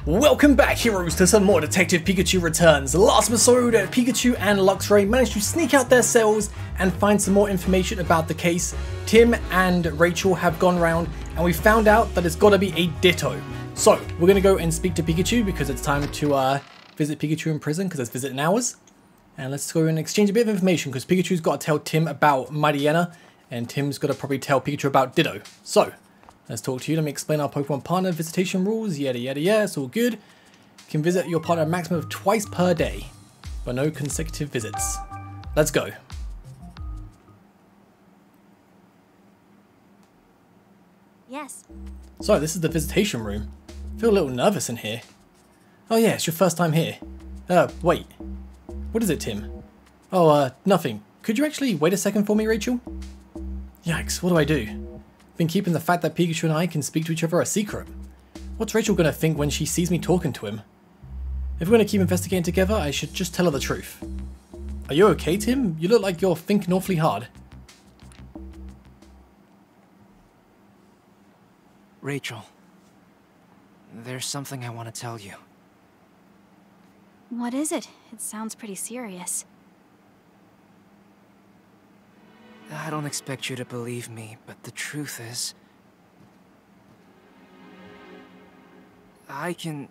Welcome back, heroes, to some more Detective Pikachu Returns. Last episode, Pikachu and Luxray managed to sneak out their cells and find some more information about the case. Tim and Rachel have gone round and we found out that it's gotta be a Ditto. So, we're gonna go and speak to Pikachu because it's time to visit Pikachu in prison because it's visiting hours. And let's go and exchange a bit of information because Pikachu's gotta tell Tim about Mightyena and Tim's gotta probably tell Pikachu about Ditto. So, let's talk to you. Let me explain our Pokemon partner visitation rules. Yada yada yada. It's all good. You can visit your partner a maximum of twice per day, but no consecutive visits. Let's go. Yes. So this is the visitation room. I feel a little nervous in here. Oh yeah, it's your first time here. Wait. What is it, Tim? Oh, nothing. Could you actually wait a second for me, Rachel? Yikes, what do I do? Been keeping the fact that Pikachu and I can speak to each other a secret. What's Rachel gonna think when she sees me talking to him? If we're gonna keep investigating together, I should just tell her the truth. Are you okay, Tim? You look like you're thinking awfully hard. Rachel, there's something I want to tell you. What is it? It sounds pretty serious. I don't expect you to believe me, but the truth is, I can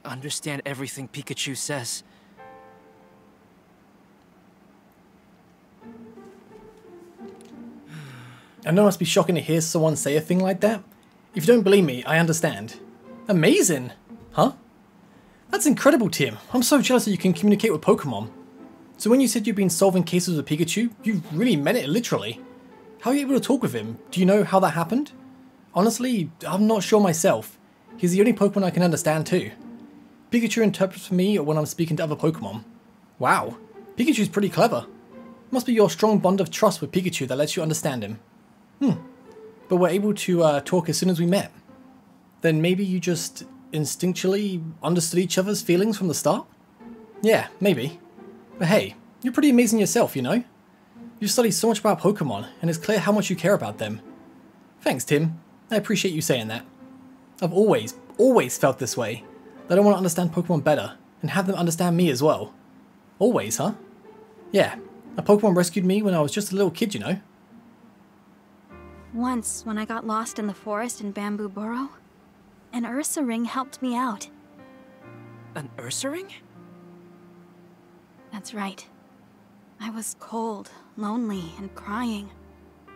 understand everything Pikachu says. I know it must be shocking to hear someone say a thing like that. If you don't believe me, I understand. Amazing! Huh? That's incredible, Tim. I'm so jealous that you can communicate with Pokemon. So when you said you've been solving cases with Pikachu, you really meant it literally. How are you able to talk with him? Do you know how that happened? Honestly, I'm not sure myself. He's the only Pokemon I can understand too. Pikachu interprets for me when I'm speaking to other Pokemon. Wow, Pikachu's pretty clever. Must be your strong bond of trust with Pikachu that lets you understand him. But we're able to talk as soon as we met. Then maybe you just instinctually understood each other's feelings from the start? Yeah, maybe. But hey, you're pretty amazing yourself, you know? You've studied so much about Pokemon, and it's clear how much you care about them. Thanks, Tim. I appreciate you saying that. I've always felt this way. That I want to understand Pokemon better, and have them understand me as well. Always, huh? Yeah, a Pokemon rescued me when I was just a little kid, you know? Once, when I got lost in the forest in Bamboo Burrow, an Ursaring helped me out. An Ursaring? That's right. I was cold, lonely, and crying,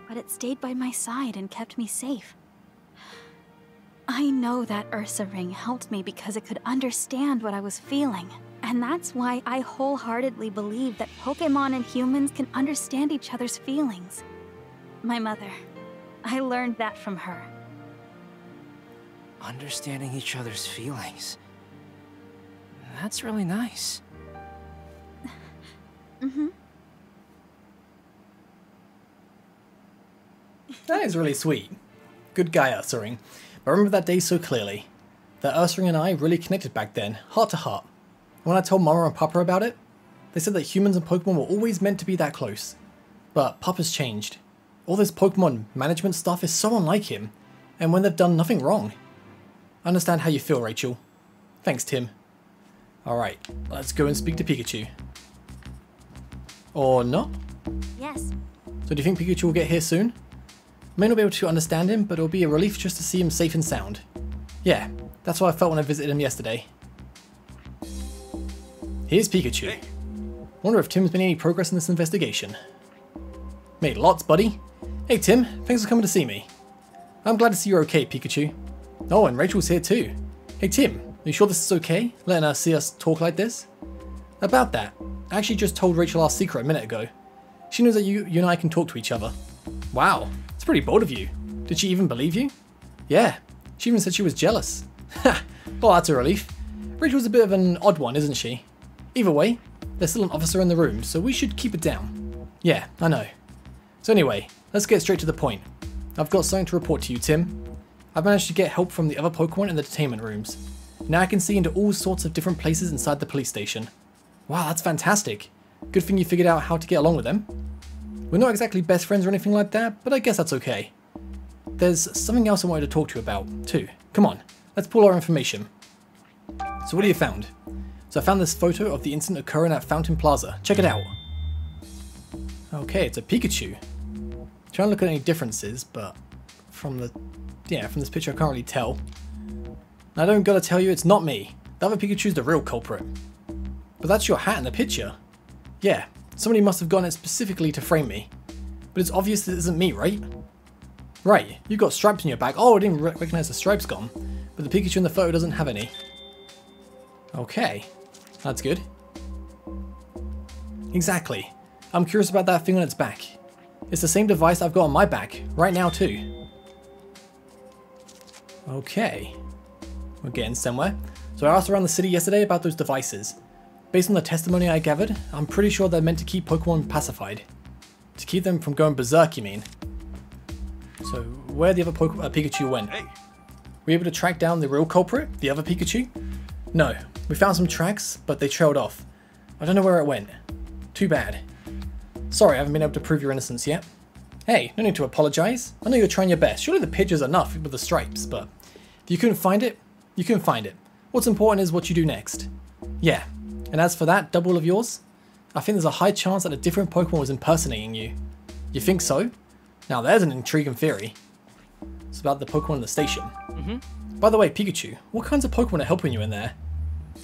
but it stayed by my side and kept me safe. I know that Ursaring helped me because it could understand what I was feeling, and that's why I wholeheartedly believe that Pokemon and humans can understand each other's feelings. My mother, I learned that from her. Understanding each other's feelings. That's really nice. That is really sweet. Good guy, Ursaring. But I remember that day so clearly. That Ursaring and I really connected back then, heart to heart. And when I told Mama and Papa about it, they said that humans and Pokemon were always meant to be that close. But Papa's changed. All this Pokemon management stuff is so unlike him, and when they've done nothing wrong. I understand how you feel, Rachel. Thanks, Tim. Alright, let's go and speak to Pikachu. Or not? Yes. So do you think Pikachu will get here soon? I may not be able to understand him, but it'll be a relief just to see him safe and sound. Yeah, that's what I felt when I visited him yesterday. Here's Pikachu. Hey. Wonder if Tim's been any progress in this investigation. Made lots, buddy. Hey Tim, thanks for coming to see me. I'm glad to see you're okay, Pikachu. Oh, and Rachel's here too. Hey Tim, are you sure this is okay? Letting her see us talk like this? About that, I actually just told Rachel our secret a minute ago. She knows that you and I can talk to each other. Wow, it's pretty bold of you. Did she even believe you? Yeah, she even said she was jealous. Ha, well that's a relief. Rachel's a bit of an odd one, isn't she? Either way, there's still an officer in the room, so we should keep it down. Yeah, I know. So anyway, let's get straight to the point. I've got something to report to you, Tim. I've managed to get help from the other Pokemon in the detainment rooms. Now I can see into all sorts of different places inside the police station. Wow, that's fantastic. Good thing you figured out how to get along with them. We're not exactly best friends or anything like that, but I guess that's okay. There's something else I wanted to talk to you about, too. Come on, let's pull our information. So what have you found? So I found this photo of the incident occurring at Fountain Plaza. Check it out. Okay, it's a Pikachu. Trying to look at any differences, but from this picture I can't really tell. And I don't gotta tell you, it's not me. The other Pikachu's the real culprit. But that's your hat in the picture. Yeah, somebody must have gotten it specifically to frame me. But it's obvious that it isn't me, right? Right, you've got stripes on your back. Oh, I didn't recognize the stripes gone. But the Pikachu in the photo doesn't have any. Okay, that's good. Exactly. I'm curious about that thing on its back. It's the same device I've got on my back, right now too. Okay, we're getting somewhere. So I asked around the city yesterday about those devices. Based on the testimony I gathered, I'm pretty sure they're meant to keep Pokemon pacified. To keep them from going berserk, you mean? So where the other Pikachu went? Were you able to track down the real culprit, the other Pikachu? No, we found some tracks, but they trailed off. I don't know where it went. Too bad. Sorry, I haven't been able to prove your innocence yet. Hey, no need to apologize. I know you're trying your best. Surely the picture's enough with the stripes, but if you couldn't find it, you couldn't find it. What's important is what you do next. Yeah, and as for that double of yours, I think there's a high chance that a different Pokemon was impersonating you. You think so? Now there's an intriguing theory. It's about the Pokemon in the station. By the way, Pikachu, what kinds of Pokemon are helping you in there?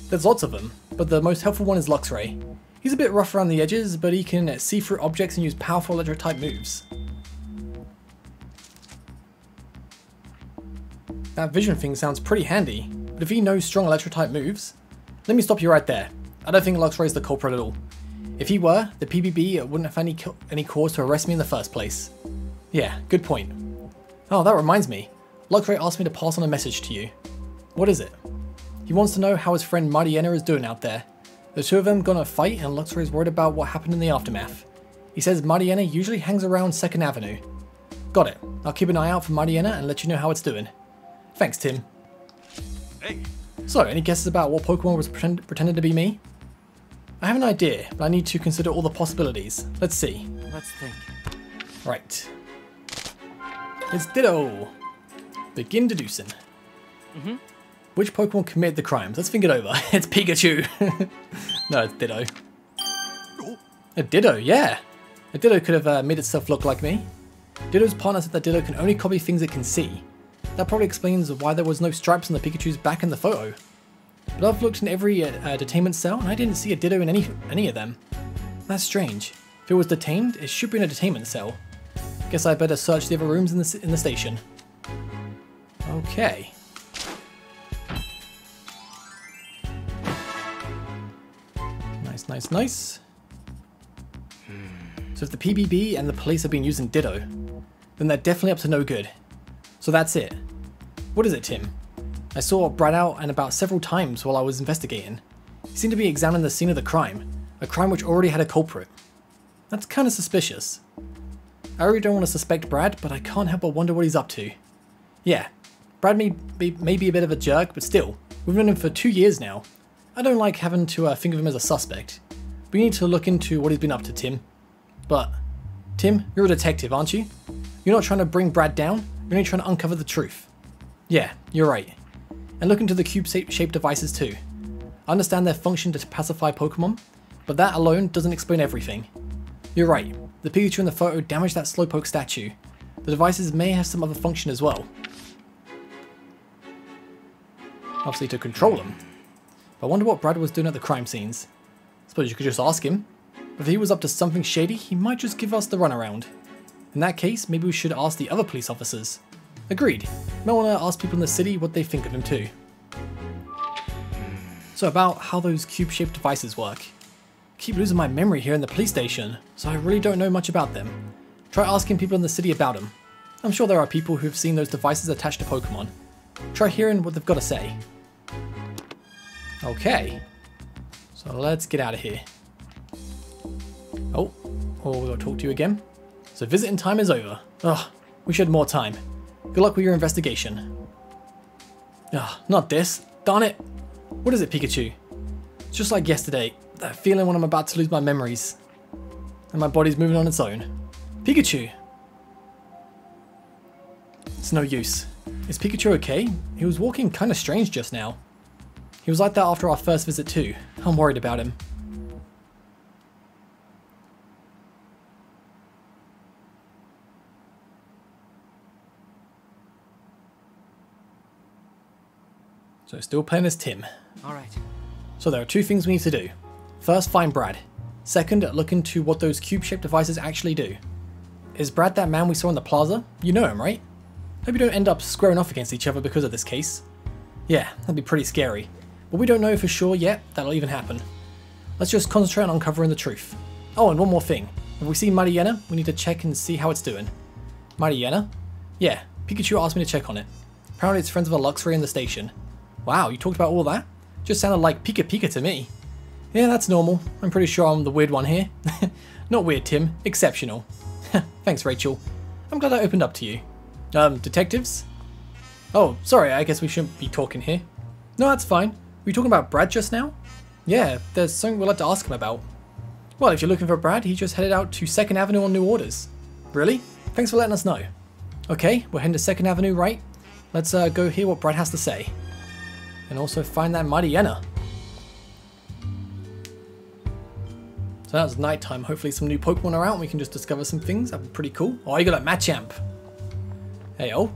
There's lots of them, but the most helpful one is Luxray. He's a bit rough around the edges, but he can see through objects and use powerful electric type moves. That vision thing sounds pretty handy, but if he knows strong electric type moves... Let me stop you right there. I don't think Luxray is the culprit at all. If he were, the PBB wouldn't have any cause to arrest me in the first place. Yeah, good point. Oh, that reminds me. Luxray asked me to pass on a message to you. What is it? He wants to know how his friend Mightyena is doing out there. The two of them gonna fight and Luxray is worried about what happened in the aftermath. He says Mightyena usually hangs around 2nd Avenue. Got it. I'll keep an eye out for Mightyena and let you know how it's doing. Thanks, Tim. Hey. So, any guesses about what Pokemon was pretending to be me? I have an idea, but I need to consider all the possibilities. Let's see. Let's think. Right. It's Ditto. Begin deducing. Which Pokemon committed the crimes? Let's think it over. It's Pikachu. No, it's Ditto. A Ditto, yeah. A Ditto could have made itself look like me. Ditto's partner said that Ditto can only copy things it can see. That probably explains why there was no stripes on the Pikachu's back in the photo. But I've looked in every detainment cell and I didn't see a Ditto in any of them. That's strange. If it was detained, it should be in a detainment cell. Guess I better search the other rooms in the station. Okay. Nice, nice, nice. So if the PBB and the police have been using Ditto, then they're definitely up to no good. So that's it. What is it, Tim? I saw Brad out and about several times while I was investigating. He seemed to be examining the scene of the crime, a crime which already had a culprit. That's kind of suspicious. I really don't want to suspect Brad, but I can't help but wonder what he's up to. Yeah, Brad may be a bit of a jerk, but still, we've known him for 2 years now. I don't like having to think of him as a suspect. We need to look into what he's been up to, Tim. But, Tim, you're a detective, aren't you? You're not trying to bring Brad down, you're only trying to uncover the truth. Yeah, you're right. And look into the cube-shaped devices too. I understand their function to pacify Pokemon, but that alone doesn't explain everything. You're right, the Pikachu in the photo damaged that Slowpoke statue. The devices may have some other function as well. Obviously to control them. But I wonder what Brad was doing at the crime scenes. Suppose you could just ask him. But if he was up to something shady, he might just give us the runaround. In that case, maybe we should ask the other police officers. Agreed. Might want to ask people in the city what they think of him too. So about how those cube-shaped devices work. I keep losing my memory here in the police station, so I really don't know much about them. Try asking people in the city about them. I'm sure there are people who have seen those devices attached to Pokemon. Try hearing what they've got to say. Okay. So let's get out of here. Oh, we gotta talk to you again. So visiting time is over. Ugh, wish you had more time. Good luck with your investigation. Ugh, not this. Darn it. What is it, Pikachu? It's just like yesterday. That feeling when I'm about to lose my memories. And my body's moving on its own. Pikachu! It's no use. Is Pikachu okay? He was walking kinda strange just now. He was like that after our first visit too. I'm worried about him. So still playing as Tim. Alright. So there are two things we need to do. First, find Brad. Second, look into what those cube-shaped devices actually do. Is Brad that man we saw in the plaza? You know him, right? Hope you don't end up squaring off against each other because of this case. Yeah, that'd be pretty scary. But we don't know for sure yet that'll even happen. Let's just concentrate on uncovering the truth. Oh, and one more thing. If we see Mariana, we need to check and see how it's doing. Mariana? Yeah, Pikachu asked me to check on it. Apparently it's friends with a Luxray in the station. Wow, you talked about all that? Just sounded like Pika Pika to me. Yeah, that's normal. I'm pretty sure I'm the weird one here. Not weird, Tim. Exceptional. Thanks, Rachel. I'm glad I opened up to you. Detectives? Oh, sorry, I guess we shouldn't be talking here. No, that's fine. Were you talking about Brad just now? Yeah, there's something we'd like to ask him about. Well, if you're looking for Brad, he just headed out to 2nd Avenue on new orders. Really? Thanks for letting us know. Okay, we're heading to 2nd Avenue, right? Let's go hear what Brad has to say. And also find that Mariana. So now it's nighttime. Hopefully some new Pokemon are out and we can just discover some things. That'd be pretty cool. Oh, you got that Machamp. Hey, oh.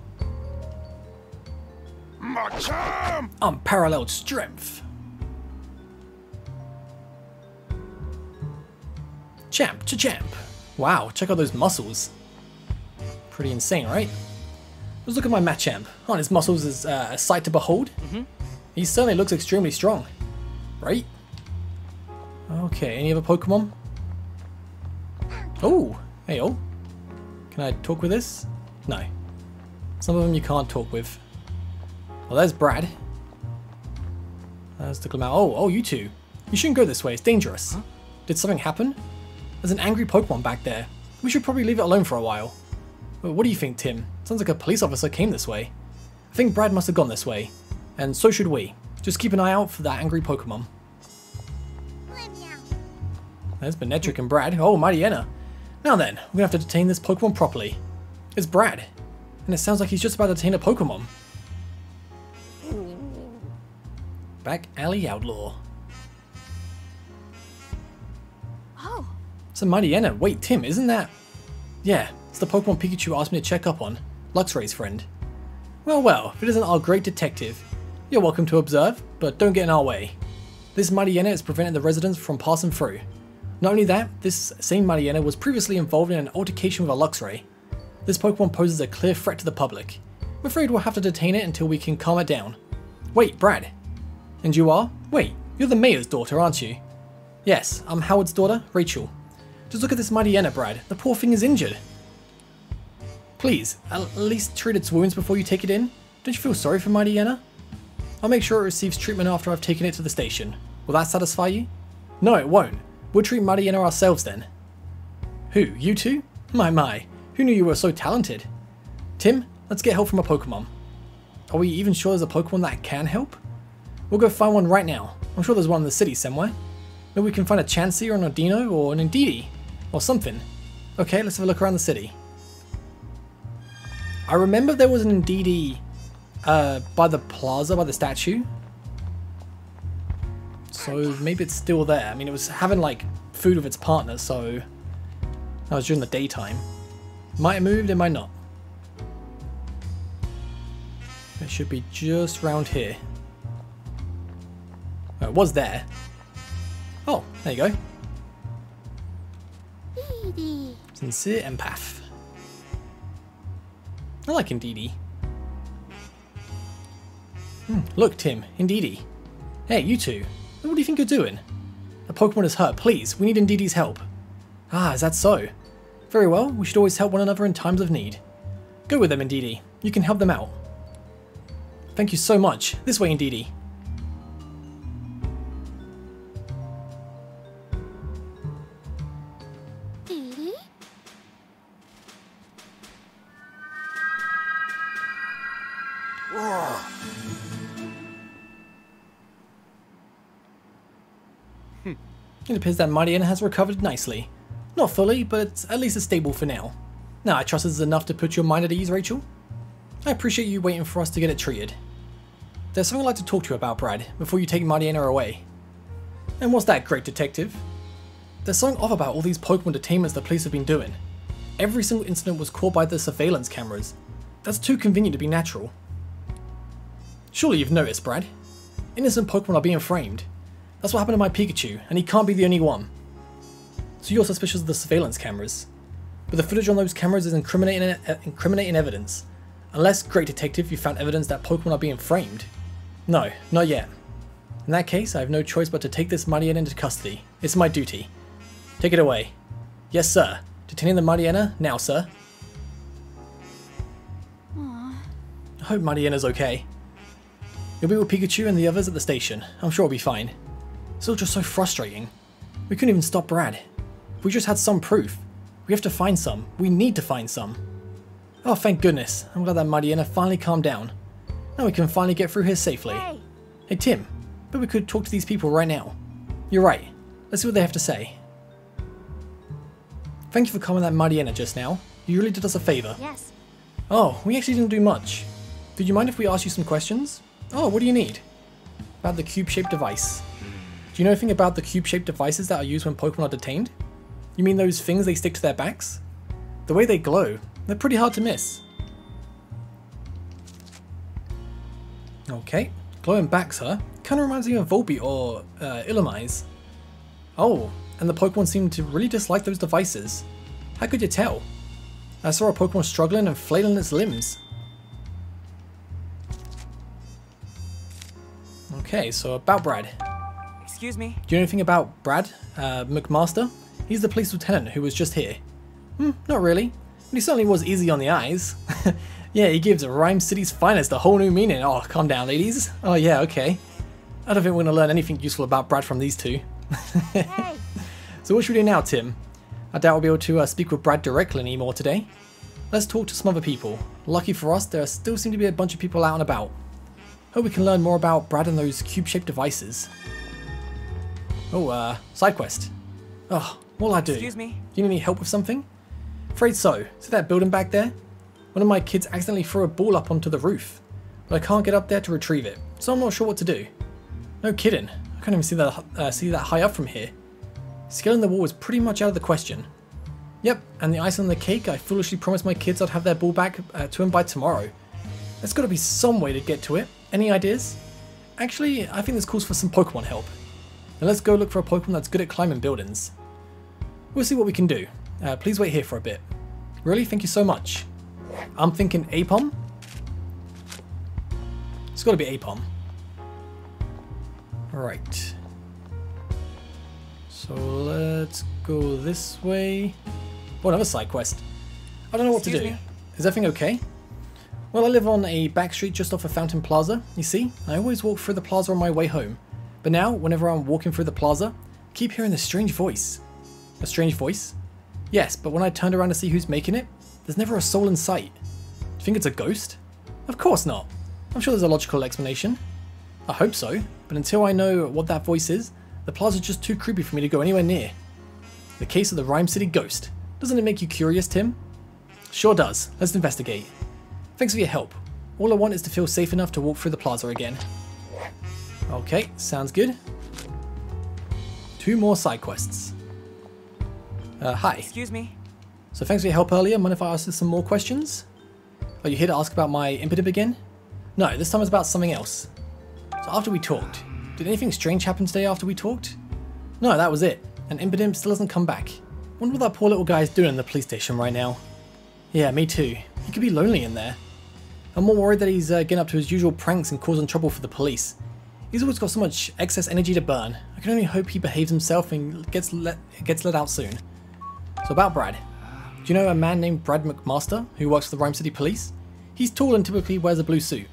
Machamp! Unparalleled strength. Champ to champ. Wow, check out those muscles. Pretty insane, right? Let's look at my Machamp. Oh, his muscles is a sight to behold. He certainly looks extremely strong, right? Okay, any other Pokemon? Oh, hey, oh. Can I talk with this? No. Some of them you can't talk with. Well, there's Brad. Let's look him out. Oh, you two. You shouldn't go this way. It's dangerous. Huh? Did something happen? There's an angry Pokemon back there. We should probably leave it alone for a while. Well, what do you think, Tim? Sounds like a police officer came this way. I think Brad must have gone this way. And so should we. Just keep an eye out for that angry Pokemon. There's Manectric and Brad. Oh, Mariana. Now then, we're gonna have to detain this Pokemon properly. It's Brad. And it sounds like he's just about to detain a Pokemon. Back Alley Outlaw. Oh. So Mariana, wait, Tim, isn't that... Yeah, it's the Pokemon Pikachu asked me to check up on. Luxray's friend. Well, if it isn't our great detective. You're welcome to observe, but don't get in our way. This Mariana is preventing the residents from passing through. Not only that, this same Mariana was previously involved in an altercation with a Luxray. This Pokemon poses a clear threat to the public. I'm afraid we'll have to detain it until we can calm it down. Wait, Brad. And you are? Wait, you're the mayor's daughter, aren't you? Yes, I'm Howard's daughter, Rachel. Just look at this Mariana, Brad. The poor thing is injured. Please, at least treat its wounds before you take it in. Don't you feel sorry for Mariana? I'll make sure it receives treatment after I've taken it to the station. Will that satisfy you? No, it won't. We'll treat Mariana ourselves then. Who, you two? My, who knew you were so talented? Tim, let's get help from a Pokemon. Are we even sure there's a Pokemon that can help? We'll go find one right now. I'm sure there's one in the city somewhere. Maybe we can find a Chansey or an Audino or an Indeedee. Or something. Okay, let's have a look around the city. I remember there was an Indeedee by the plaza, by the statue. So maybe it's still there. I mean, it was having like food with its partner, so that was during the daytime. Might have moved, it might not. It should be just round here. Oh, it was there. Oh, there you go. Sincere Empath. I like Indeedee. Look, Tim, Indeedee. Hey, you two. What do you think you're doing? The Pokemon is hurt. Please, we need Indeedee's help. Ah, is that so? Very well, we should always help one another in times of need. Go with them, Indeedee. You can help them out. Thank you so much. This way, Indeedee. It appears that Mariana has recovered nicely. Not fully, but at least it's stable for now. Now, I trust this is enough to put your mind at ease, Rachel. I appreciate you waiting for us to get it treated. there's something I'd like to talk to you about, Brad, before you take Mariana away. And what's that, great detective? There's something off about all these Pokemon detainments the police have been doing. Every single incident was caught by the surveillance cameras. That's too convenient to be natural. Surely you've noticed, Brad. Innocent Pokemon are being framed. That's what happened to my Pikachu, and he can't be the only one. So you're suspicious of the surveillance cameras. But the footage on those cameras is incriminating evidence. Unless, great detective, you found evidence that Pokemon are being framed. No, not yet. In that case, I have no choice but to take this Mariana into custody. It's my duty. Take it away. Yes, sir. Detaining the Mariana now, sir. Aww. I hope Mariana's okay. You'll be with Pikachu and the others at the station. I'm sure it'll be fine. It's all just so frustrating. We couldn't even stop Brad. If we just had some proof. We have to find some. We need to find some. Oh, thank goodness. I'm glad that Mariana finally calmed down. Now we can finally get through here safely. Hey, Tim. But we could talk to these people right now. You're right. Let's see what they have to say. Thank you for calming that Mariana just now. You really did us a favor. Yes. Oh, we actually didn't do much. Did you mind if we asked you some questions? Oh, what do you need? About the cube-shaped device. Do you know anything about the cube-shaped devices that are used when Pokemon are detained? You mean those things they stick to their backs? The way they glow, they're pretty hard to miss. Okay, glowing backs, huh? Kinda reminds me of Volbeat or Illumise. Oh, and the Pokemon seem to really dislike those devices. How could you tell? I saw a Pokemon struggling and flailing its limbs. Okay, so about Brad. Excuse me? Do you know anything about Brad McMaster? He's the police lieutenant who was just here. Not really. But he certainly was easy on the eyes. Yeah, he gives Rhyme City's finest a whole new meaning. Oh, calm down, ladies. Oh yeah, okay. I don't think we're going to learn anything useful about Brad from these two. Hey. So what should we do now, Tim? I doubt we'll be able to speak with Brad directly anymore today. Let's talk to some other people. Lucky for us, there still seem to be a bunch of people out and about. Hope we can learn more about Brad and those cube-shaped devices. Oh, side quest. Oh, what'll I do? Excuse me? Do you need any help with something? Afraid so. See that building back there? One of my kids accidentally threw a ball up onto the roof, but I can't get up there to retrieve it, so I'm not sure what to do. No kidding. I can't even see that high up from here. Scaling the wall is pretty much out of the question. Yep, and the icing on the cake, I foolishly promised my kids I'd have their ball back to them by tomorrow. There's got to be some way to get to it. Any ideas? Actually, I think this calls for some Pokemon help. Now let's go look for a Pokemon that's good at climbing buildings. We'll see what we can do. Please wait here for a bit. Really? Thank you so much. I'm thinking Aipom. It's got to be Aipom. Right. So let's go this way. Oh, another side quest. I don't know what to do. Is everything okay? Well, I live on a back street just off of Fountain Plaza. You see, I always walk through the plaza on my way home. But now, whenever I'm walking through the plaza, I keep hearing this strange voice. A strange voice? Yes, but when I turned around to see who's making it, there's never a soul in sight. Do you think it's a ghost? Of course not. I'm sure there's a logical explanation. I hope so, but until I know what that voice is, the plaza's just too creepy for me to go anywhere near. The case of the Rhyme City ghost. Doesn't it make you curious, Tim? Sure does. Let's investigate. Thanks for your help. All I want is to feel safe enough to walk through the plaza again. Okay, sounds good. 2 more side quests. Hi. Excuse me? So thanks for your help earlier. Mind if I ask you some more questions? Are you here to ask about my Impidimp again? No, this time it's about something else. So after we talked, did anything strange happen today after we talked? No, that was it. And Impidimp still hasn't come back. Wonder what that poor little guy is doing in the police station right now. Yeah, me too. He could be lonely in there. I'm more worried that he's getting up to his usual pranks and causing trouble for the police. He's always got so much excess energy to burn. I can only hope he behaves himself and gets let out soon. So about Brad. Do you know a man named Brad McMaster who works for the Rhyme City Police? He's tall and typically wears a blue suit.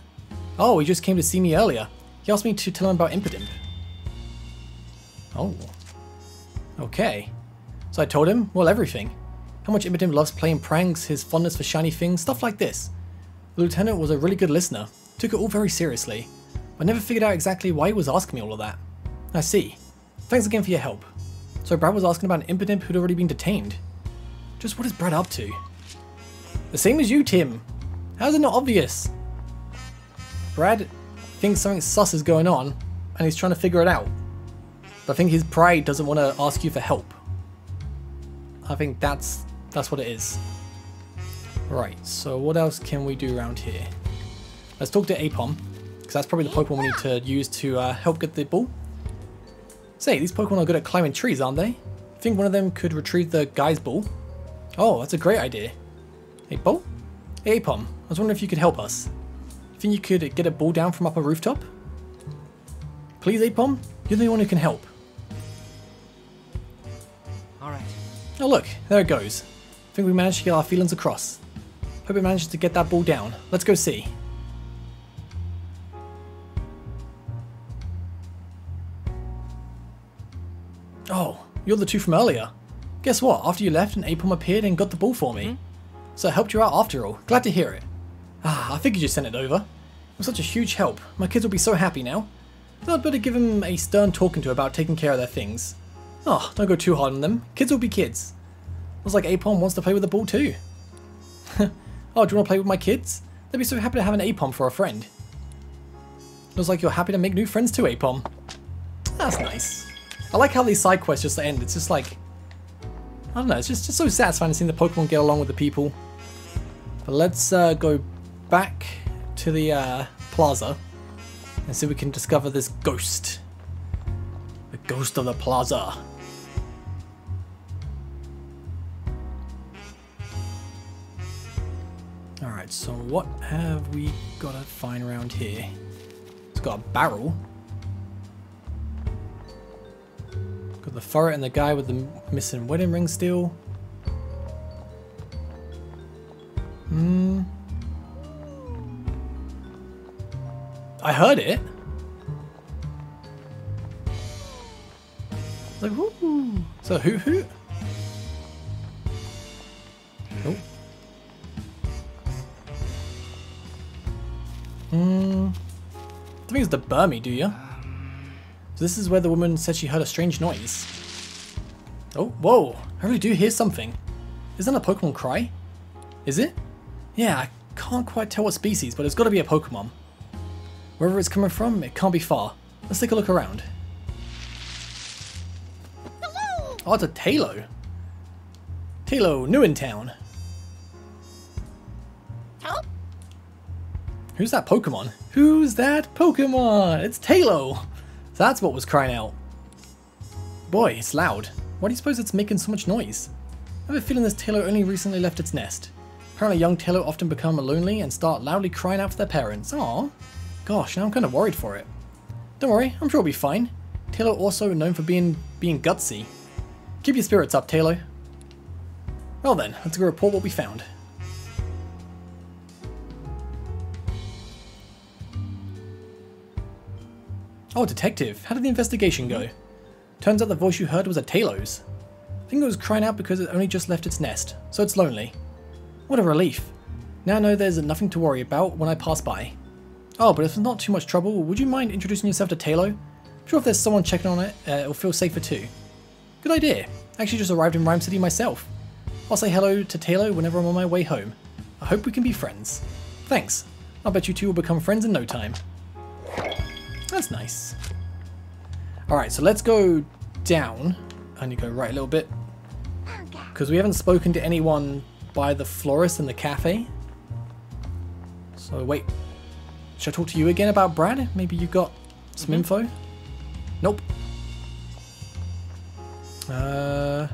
Oh, he just came to see me earlier. He asked me to tell him about Impidimp. Oh. Okay. So I told him, well, everything. How much Impidimp loves playing pranks, his fondness for shiny things, stuff like this. The lieutenant was a really good listener, took it all very seriously. I never figured out exactly why he was asking me all of that. I see. Thanks again for your help. So Brad was asking about an Impidimp who'd already been detained. Just what is Brad up to? The same as you, Tim. How is it not obvious? Brad He thinks something sus is going on, and he's trying to figure it out. But I think his pride doesn't want to ask you for help. I think that's what it is. Right, so what else can we do around here? Let's talk to Aipom, because that's probably the Pokemon we need to use to help get the ball. Say, these Pokemon are good at climbing trees, aren't they? I think one of them could retrieve the guy's ball. Oh, that's a great idea. Hey, Ball? Hey, Aipom, I was wondering if you could help us. You think you could get a ball down from up a rooftop? Please, Aipom? You're the only one who can help. Alright. Oh look, there it goes. I think we managed to get our feelings across. Hope it manages to get that ball down. Let's go see. Oh, you're the two from earlier. Guess what? After you left, an Aipom appeared and got the ball for me. So I helped you out after all. Glad to hear it. Ah, I figured you sent it over. It was such a huge help. My kids will be so happy now. I'd better give them a stern talking to about taking care of their things. Oh, don't go too hard on them. Kids will be kids. Looks like Aipom wants to play with the ball too. Oh, do you want to play with my kids? They'd be so happy to have an Aipom for a friend. Looks like you're happy to make new friends too, Aipom. That's nice. I like how these side quests just end. It's just like, I don't know, it's just so satisfying seeing the Pokemon get along with the people. But let's go back to the plaza and see if we can discover this ghost. The ghost of the plaza. Alright, so what have we got to find around here? It's got a barrel. Got the ferret and the guy with the missing wedding ring still. I heard it. It's like, woo. So hoot hoot. Oh. I think it's the Burmy, do you? So this is where the woman said she heard a strange noise. Oh, whoa. I really do hear something. Isn't that a Pokemon cry? Is it? Yeah, I can't quite tell what species, but it's got to be a Pokemon. Wherever it's coming from, it can't be far. Let's take a look around. Hello. Oh, it's a Taillow. Taillow, new in town. Help. Who's that Pokemon? Who's that Pokemon? It's Taillow. That's what was crying out. Boy, it's loud. Why do you suppose it's making so much noise? I have a feeling this Taillow only recently left its nest. Apparently young Taillow often become lonely and start loudly crying out for their parents. Aww. Gosh, now I'm kind of worried for it. Don't worry, I'm sure it'll be fine. Taillow also known for being gutsy. Keep your spirits up, Taillow. Well then, let's go report what we found. Oh, detective, how did the investigation go? Turns out the voice you heard was a Taillow's. I think it was crying out because it only just left its nest, so it's lonely. What a relief. Now I know there's nothing to worry about when I pass by. Oh, but if it's not too much trouble, would you mind introducing yourself to Taillow? I'm sure if there's someone checking on it, it'll feel safer too. Good idea. I actually just arrived in Rhyme City myself. I'll say hello to Taillow whenever I'm on my way home. I hope we can be friends. Thanks. I'll bet you two will become friends in no time. That's nice. Alright, so let's go down. I need to go right a little bit. Because we haven't spoken to anyone by the florist in the cafe. So wait. Should I talk to you again about Brad? Maybe you got some info? Nope. You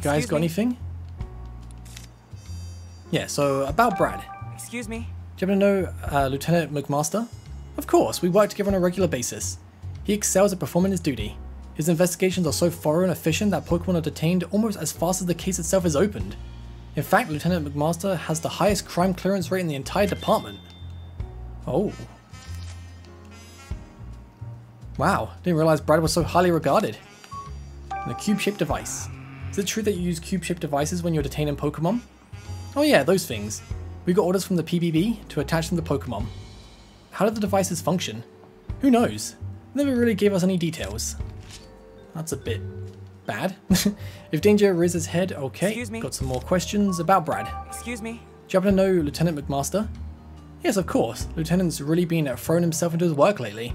guys got anything? Yeah, so about Brad. Excuse me? Do you happen to know Lieutenant McMaster? Of course, we work together on a regular basis. He excels at performing his duty. His investigations are so thorough and efficient that Pokemon are detained almost as fast as the case itself is opened. In fact, Lieutenant McMaster has the highest crime clearance rate in the entire department. Oh. Wow, didn't realize Brad was so highly regarded. And the cube-shaped device. Is it true that you use cube-shaped devices when you're detaining Pokemon? Oh yeah, those things. We got orders from the PBB to attach them to Pokemon. How did the devices function? Who knows? Never really gave us any details. That's a bit bad. If danger rears its head, okay. Excuse me? Got some more questions about Brad. Excuse me? Do you happen to know Lieutenant McMaster? Yes, of course. The Lieutenant's really been throwing himself into his work lately.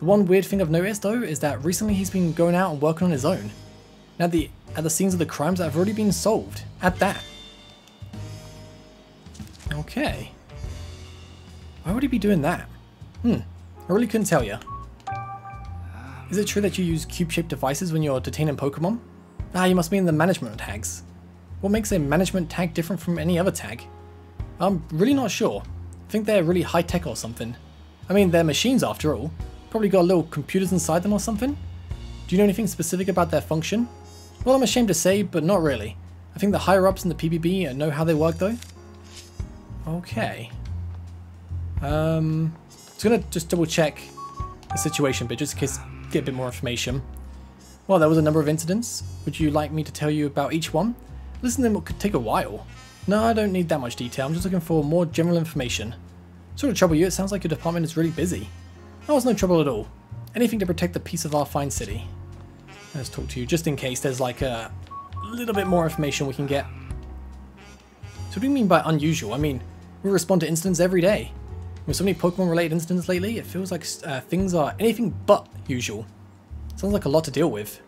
The one weird thing I've noticed though is that recently he's been going out and working on his own. Now at the scenes of the crimes that have already been solved. At that. Okay. Why would he be doing that? I really couldn't tell you. Is it true that you use cube-shaped devices when you're detaining Pokemon? Ah, you must mean the management tags. What makes a management tag different from any other tag? I'm really not sure. I think they're really high-tech or something. I mean, they're machines after all. Probably got little computers inside them or something? Do you know anything specific about their function? Well, I'm ashamed to say, but not really. I think the higher-ups in the PBB know how they work though. Okay. Just gonna just double check the situation, but just in case get a bit more information. Well, there was a number of incidents. Would you like me to tell you about each one? Listening to them could take a while. No, I don't need that much detail. I'm just looking for more general information. Sorry to trouble you, it sounds like your department is really busy. Oh, it's no trouble at all. Anything to protect the peace of our fine city. Let's talk to you just in case there's like a little bit more information we can get. So what do you mean by unusual? I mean, we respond to incidents every day. With so many Pokemon related incidents lately, it feels like things are anything but usual. Sounds like a lot to deal with.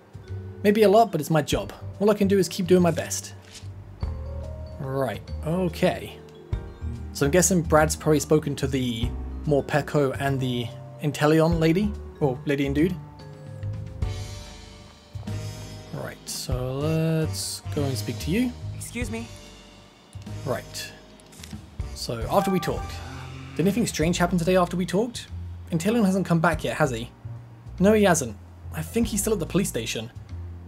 Maybe a lot, but it's my job. All I can do is keep doing my best. Right, okay. So I'm guessing Brad's probably spoken to the Morpeko and the Inteleon lady? Or lady and dude? Right, so let's go and speak to you. Excuse me. Right. So after we talked, did anything strange happen today after we talked? Inteleon hasn't come back yet, has he? No, he hasn't. I think he's still at the police station.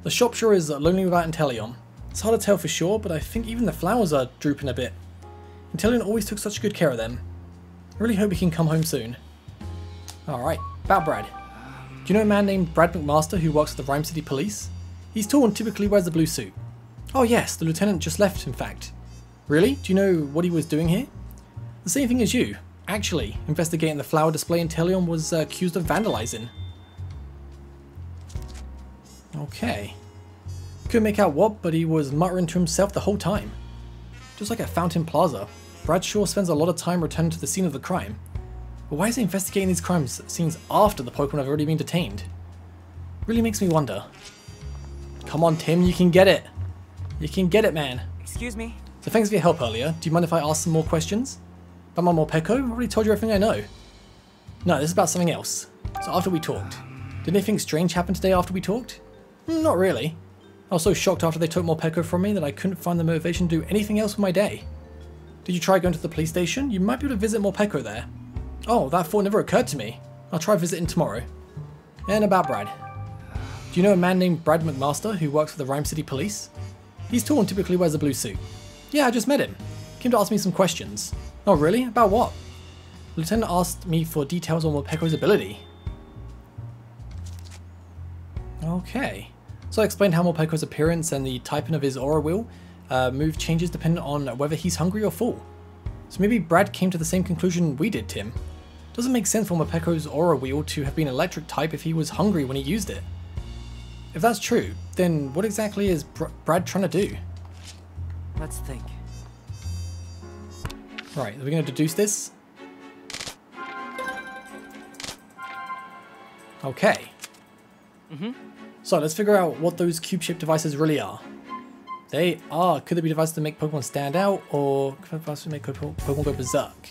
The shop sure is lonely without Inteleon. It's hard to tell for sure, but I think even the flowers are drooping a bit. Inteleon always took such good care of them. I really hope he can come home soon. Alright, about Brad. Do you know a man named Brad McMaster who works at the Rhyme City Police? He's tall and typically wears a blue suit. Oh yes, the lieutenant just left in fact. Really? Do you know what he was doing here? The same thing as you. Actually, investigating the flower display Inteleon was accused of vandalizing. Okay. Couldn't make out what, but he was muttering to himself the whole time. Just like at Fountain Plaza, Brad sure spends a lot of time returning to the scene of the crime. But why is he investigating these crime scenes after the Pokemon have already been detained? Really makes me wonder. Come on Tim, you can get it! You can get it, man! Excuse me. So thanks for your help earlier. Do you mind if I ask some more questions? About my Morpeko? I already told you everything I know. No, this is about something else. So after we talked, did anything strange happen today after we talked? Not really. I was so shocked after they took Morpeko from me that I couldn't find the motivation to do anything else with my day. Did you try going to the police station? You might be able to visit Morpeko there. Oh, that thought never occurred to me. I'll try visiting tomorrow. And about Brad. Do you know a man named Brad McMaster who works for the Rhyme City Police? He's tall and typically wears a blue suit. Yeah, I just met him. Came to ask me some questions. Oh really? About what? The lieutenant asked me for details on Morpeko's ability. Okay. So I explained how Morpeko's appearance and the typing of his aura wheel move changes depending on whether he's hungry or full. So maybe Brad came to the same conclusion we did, Tim. Doesn't make sense for Morpeko's aura wheel to have been electric type if he was hungry when he used it. If that's true, then what exactly is Brad trying to do? Let's think. Right, are we going to deduce this? Okay. So let's figure out what those cube-shaped devices really are. They are, could they be devices to make Pokemon stand out, or could they be devices to make Pokemon go berserk?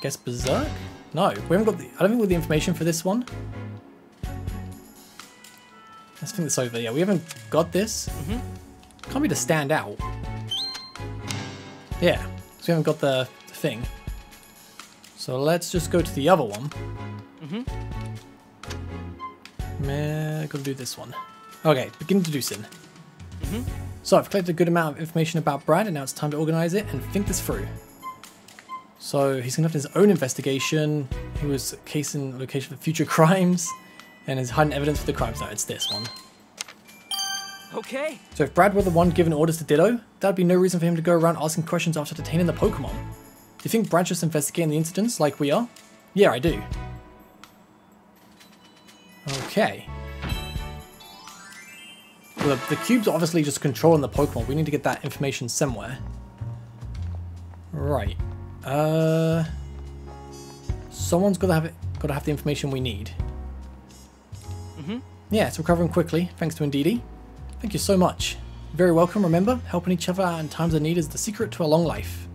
Guess berserk? No, we haven't got the, I don't think we have the information for this one. Let's think this over. Yeah, we haven't got this. Can't be to stand out. Yeah, so we haven't got the thing. So let's just go to the other one. Gotta do this one. Okay, begin deducing. So I've collected a good amount of information about Brad, and now it's time to organize it and think this through. So he's gonna have his own investigation. He was casing location for future crimes, and is hiding evidence for the crimes. No, it's this one. Okay. So if Brad were the one giving orders to Ditto, that'd be no reason for him to go around asking questions after detaining the Pokemon. Do you think Brad's just investigating the incidents like we are? Yeah, I do. The cube's obviously just controlling the Pokemon. We need to get that information somewhere. Right. Someone's got to have the information we need. Yeah, it's recovering quickly, thanks to Indeedee. Thank you so much. Very welcome, remember, helping each other out in times of need is the secret to a long life.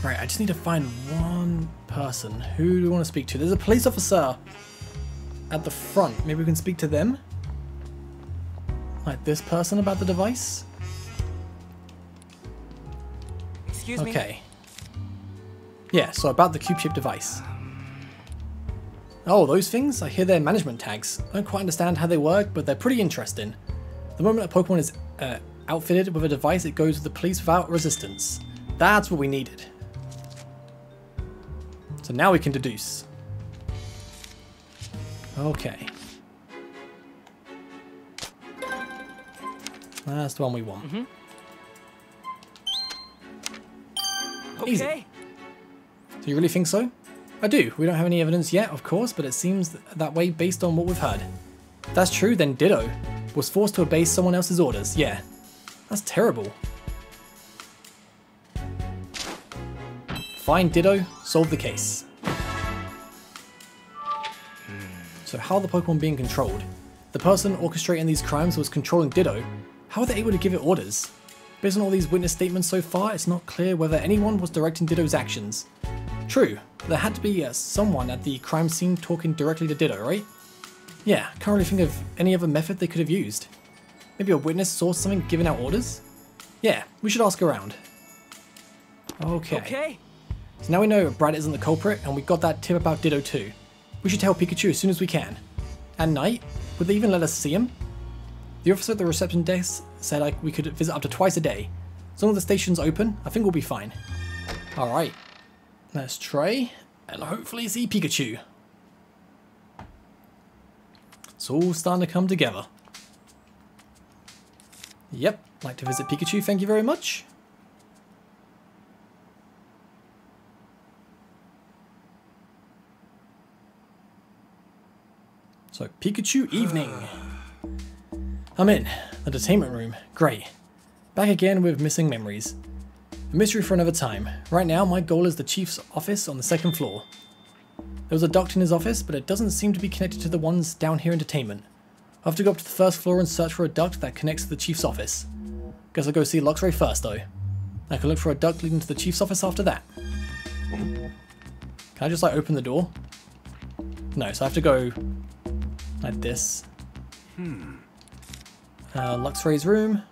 Right, I just need to find one person. Who do we want to speak to? There's a police officer at the front. Maybe we can speak to them? Like this person about the device? Excuse me? Okay. Yeah, so about the cube-shaped device. Oh, those things? I hear they're management tags. I don't quite understand how they work, but they're pretty interesting. The moment a Pokemon is outfitted with a device, it goes with the police without resistance. That's what we needed. So now we can deduce. Okay. That's the one we want. Okay. Easy. Do you really think so? I do. We don't have any evidence yet, of course, but it seems that way based on what we've heard. If that's true, then Ditto was forced to obey someone else's orders. Yeah. That's terrible. Find Ditto, solve the case. So how are the Pokemon being controlled? The person orchestrating these crimes was controlling Ditto. How are they able to give it orders? Based on all these witness statements so far, it's not clear whether anyone was directing Ditto's actions. True, there had to be someone at the crime scene talking directly to Ditto, right? Yeah, can't really think of any other method they could have used. Maybe a witness saw something giving out orders? Yeah, we should ask around. Okay. So now we know Brad isn't the culprit, and we got that tip about Ditto too. We should tell Pikachu as soon as we can. At night? Would they even let us see him? The officer at the reception desk said we could visit up to twice a day. As long as the station's open, I think we'll be fine. Alright. Let's try, and hopefully see Pikachu. It's all starting to come together. Yep, like to visit Pikachu, thank you very much. So, Pikachu evening. I'm in. The detainment room. Great. Back again with missing memories. A mystery for another time. Right now, my goal is the chief's office on the 2nd floor. There was a duct in his office, but it doesn't seem to be connected to the ones down here in detainment. I'll have to go up to the 1st floor and search for a duct that connects to the chief's office. Guess I'll go see Luxray first, though. I can look for a duct leading to the chief's office after that. Can I just, open the door? No, so I have to go like this. Luxray's room.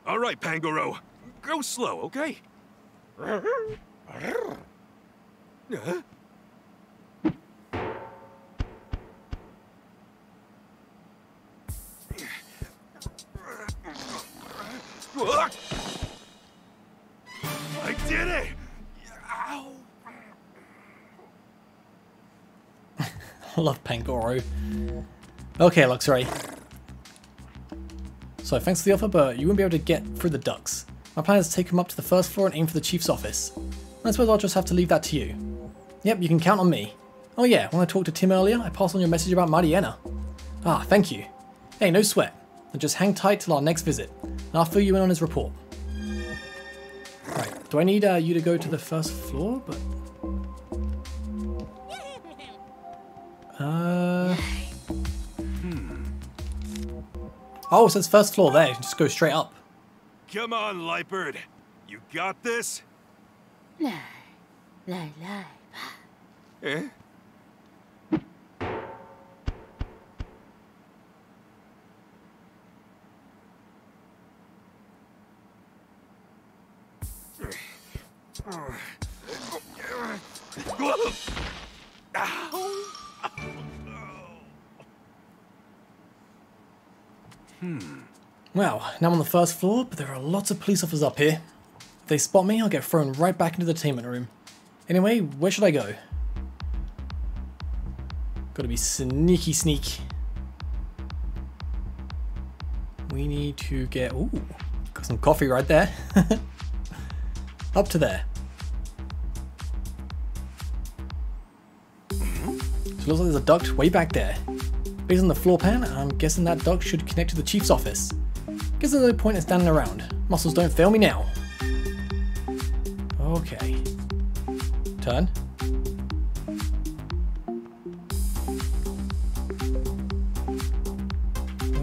All right, Pangoro. Go slow, okay? I did it! Ow. I love Pangoro. Okay, Luxray. So thanks for the offer, but you won't be able to get through the ducts. My plan is to take him up to the 1st floor and aim for the chief's office. I suppose I'll just have to leave that to you. Yep, you can count on me. Oh yeah, when I talked to Tim earlier, I passed on your message about Mariana. Ah, thank you. Hey, no sweat. Then just hang tight till our next visit, and I'll fill you in on his report. Right, do I need you to go to the 1st floor? But oh, it says 1st floor there. Just go straight up. Come on, Lightbird. You got this? Eh? Wow, now I'm on the 1st floor, but there are lots of police officers up here. If they spot me, I'll get thrown right back into the detainment room. Anyway, where should I go? Gotta be sneaky sneak. We need to get... Ooh, got some coffee right there. Up to there. So it looks like there's a duct way back there. Based on the floor plan, I'm guessing that duct should connect to the chief's office. Guess there's no point in standing around. Muscles don't fail me now. Okay. Turn.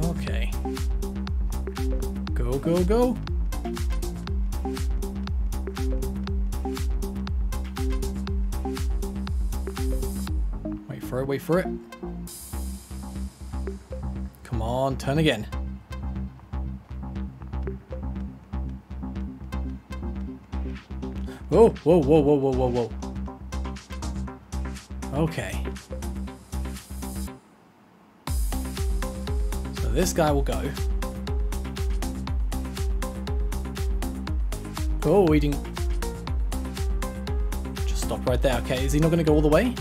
Okay. Go, go, go. Wait for it, wait for it. Come on, turn again. Whoa, whoa, whoa, whoa, whoa, whoa, whoa. Okay. So this guy will go. Oh, he didn't. Just stop right there. Okay, is he not going to go all the way?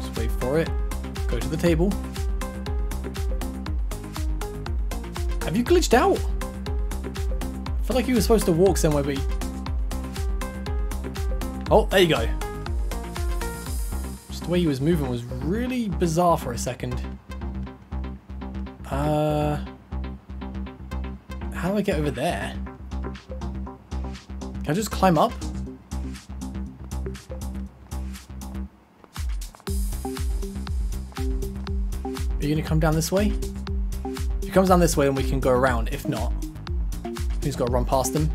Just wait for it. Go to the table. Have you glitched out? I felt like you were supposed to walk somewhere, but... Oh, there you go. Just the way he was moving was really bizarre for a second. How do I get over there? Can I just climb up? Are you gonna come down this way? If he comes down this way, then we can go around. If not, he's got to run past them.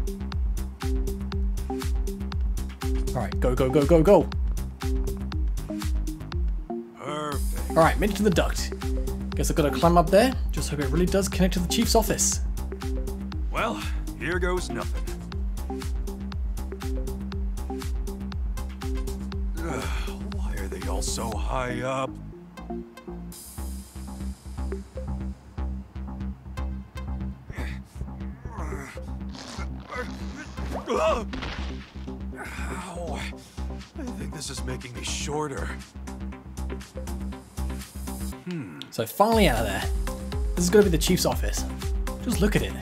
Alright, go, go, go, go, go. Perfect. Alright, made it to the duct. Guess I've got to climb up there. Just hope it really does connect to the chief's office. Well, here goes nothing. Ugh, why are they all so high up? Ow. I think this is making me shorter. So finally out of there. This is going to be the chief's office. Just look at it.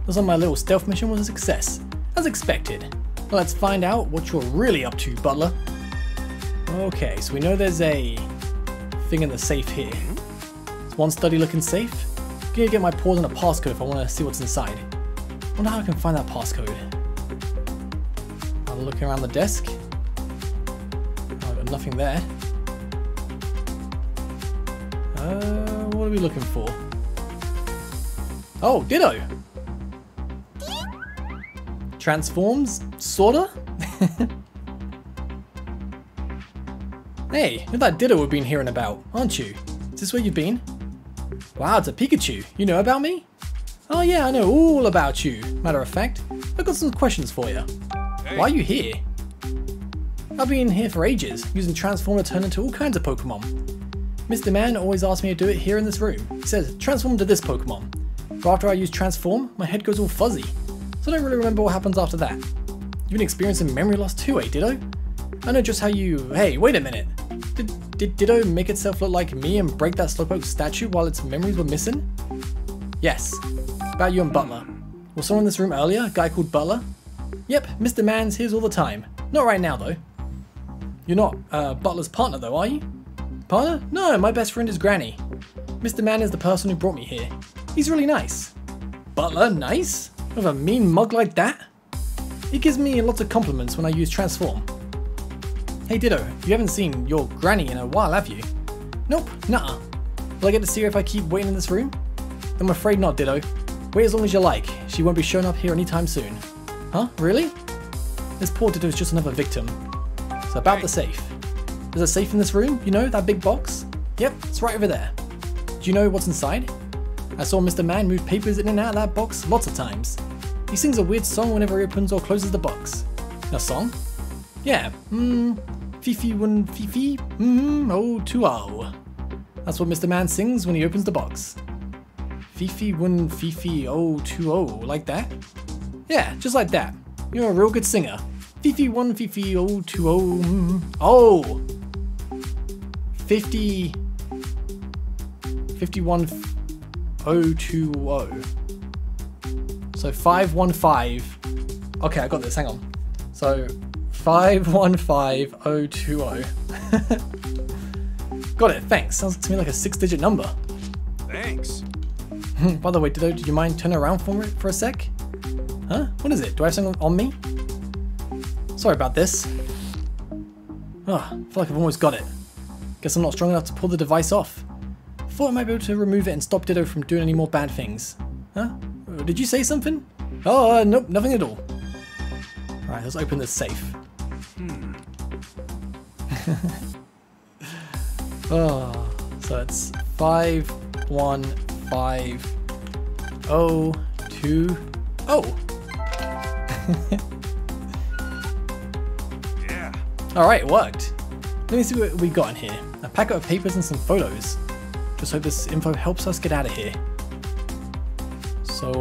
Looks like my little stealth mission was a success. As expected. Well, let's find out what you're really up to, Butler. Okay, so we know there's a thing in the safe here. It's one sturdy looking safe. I'm gonna get my paws on a passcode if I want to see what's inside. I wonder how I can find that passcode. I'm looking around the desk. Oh, I've got nothing there. What are we looking for? Oh, Ditto! Transforms? Sorta? Hey, you're that Ditto we've been hearing about, aren't you? Is this where you've been? Wow, it's a Pikachu. You know about me? Oh yeah, I know all about you. Matter of fact, I've got some questions for you. Hey. Why are you here? I've been here for ages, using Transform to turn into all kinds of Pokemon. Mr. Man always asks me to do it here in this room. He says, transform to this Pokemon. But after I use Transform, my head goes all fuzzy. So I don't really remember what happens after that. You've been experiencing memory loss too, eh, Ditto? I know just how you... Hey, wait a minute. Did Ditto make itself look like me and break that Slowpoke statue while its memories were missing? Yes. About you and Butler. Was someone in this room earlier? A guy called Butler? Yep, Mr. Man's here all the time. Not right now, though. You're not Butler's partner, though, are you? Partner? No, my best friend is Granny. Mr. Man is the person who brought me here. He's really nice. Butler, nice? With a mean mug like that? He gives me lots of compliments when I use Transform. Hey Ditto, you haven't seen your Granny in a while, have you? Nope, nuh-uh. Will I get to see her if I keep waiting in this room? I'm afraid not, Ditto. Wait as long as you like. She won't be showing up here anytime soon. Huh? Really? This poor Ditto is just another victim. So about the safe. There's a safe in this room, you know, that big box? Yep, it's right over there. Do you know what's inside? I saw Mr. Man move papers in and out of that box lots of times. He sings a weird song whenever he opens or closes the box. A song? Yeah, Fifi wun Fifi, oh 2-0. That's what Mr. Man sings when he opens the box. Fifi wun Fifi, oh 2-0, like that? Yeah, just like that. You're a real good singer. Fifi wun Fifi, oh 2-0, oh! 50... 51020. So 515. Okay, I got this, hang on. So 515020. Got it, thanks. Sounds to me like a 6-digit number. Thanks. By the way, Ditto, do you mind turning around for a sec? Huh? What is it? Do I have something on me? Sorry about this. Oh, I feel like I've almost got it. Guess I'm not strong enough to pull the device off. Thought I might be able to remove it and stop Ditto from doing any more bad things. Huh? Did you say something? Oh, nope, nothing at all. Alright, let's open this safe. Oh, so it's 515020. Yeah. Alright, it worked. Let me see what we got in here. A packet of papers and some photos. Just hope this info helps us get out of here. So,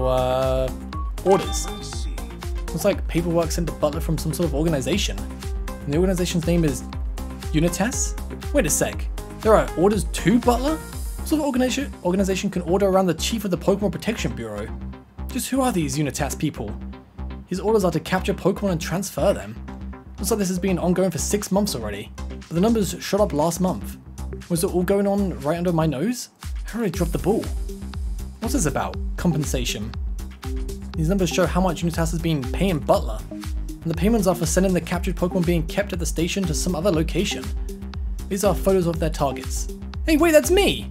orders. Let's see. Looks like paperwork sent to Butler from some sort of organization. And the organization's name is Unitas? Wait a sec. There are orders to Butler? What sort of organization can order around the chief of the Pokemon Protection Bureau? Just who are these Unitas people? His orders are to capture Pokemon and transfer them. Looks like this has been ongoing for 6 months already. But the numbers shot up last month. Was it all going on right under my nose? How did I drop the ball? What's this about? Compensation. These numbers show how much Unitas has been paying Butler. And the payments are for sending the captured Pokemon being kept at the station to some other location. These are photos of their targets. Hey, wait, that's me!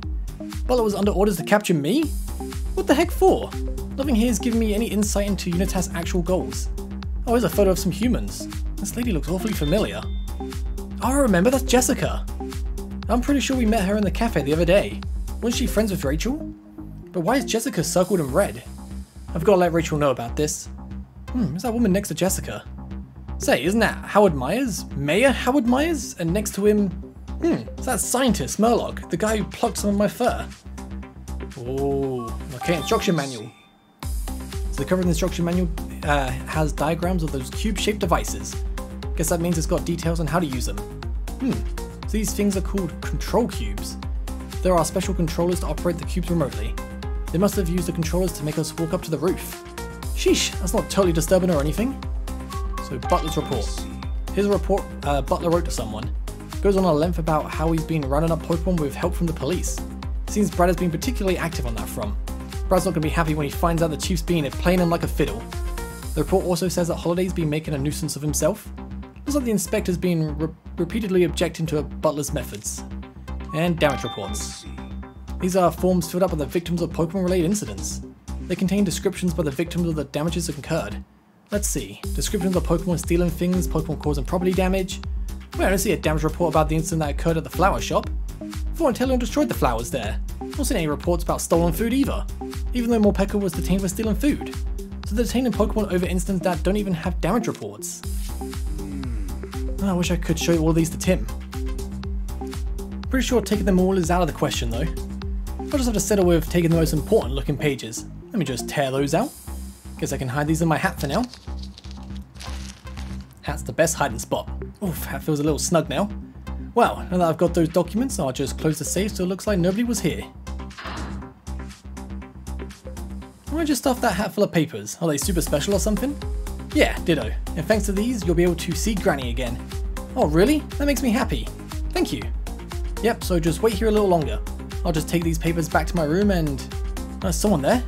Butler was under orders to capture me? What the heck for? Nothing here is giving me any insight into Unitas' actual goals. Oh, here's a photo of some humans. This lady looks awfully familiar. Oh, I remember, that's Jessica. I'm pretty sure we met her in the cafe the other day. Wasn't she friends with Rachel? But why is Jessica circled in red? I've got to let Rachel know about this. Who's that woman next to Jessica? Say, isn't that Howard Myers? Mayor Howard Myers? And next to him... it's that scientist, Murloc, the guy who plucked some of my fur. Oh, okay, instruction manual. So the cover of the instruction manual has diagrams of those cube-shaped devices. Guess that means it's got details on how to use them. So these things are called control cubes. There are special controllers to operate the cubes remotely. They must have used the controllers to make us walk up to the roof. Sheesh, that's not totally disturbing or anything. So Butler's report. Here's a report Butler wrote to someone. Goes on a length about how he's been rounding up Pokemon with help from the police. Seems Brad has been particularly active on that front. Brad's not going to be happy when he finds out the Chief's been playing him like a fiddle. The report also says that Holiday's been making a nuisance of himself. Looks like the inspector's been repeatedly objecting to Butler's methods. And damage reports. These are forms filled up by the victims of Pokemon-related incidents. They contain descriptions by the victims of the damages incurred. Let's see. Descriptions of Pokemon stealing things, Pokemon causing property damage. Wait, I don't see a damage report about the incident that occurred at the flower shop. Thorntellion destroyed the flowers there. I don't see any reports about stolen food either, even though Morpeko was detained for stealing food. So they're detaining Pokemon over incidents that don't even have damage reports. Oh, I wish I could show all these to Tim. Pretty sure taking them all is out of the question though. I'll just have to settle with taking the most important looking pages. Let me just tear those out. Guess I can hide these in my hat for now. Hat's the best hiding spot. Oof, hat feels a little snug now. Well, now that I've got those documents, I'll just close the safe so it looks like nobody was here. Why don't I just stuff that hat full of papers? Are they super special or something? Yeah, ditto. And thanks to these, you'll be able to see Granny again. Oh really? That makes me happy. Thank you. Yep, so just wait here a little longer. I'll just take these papers back to my room and... There's someone there.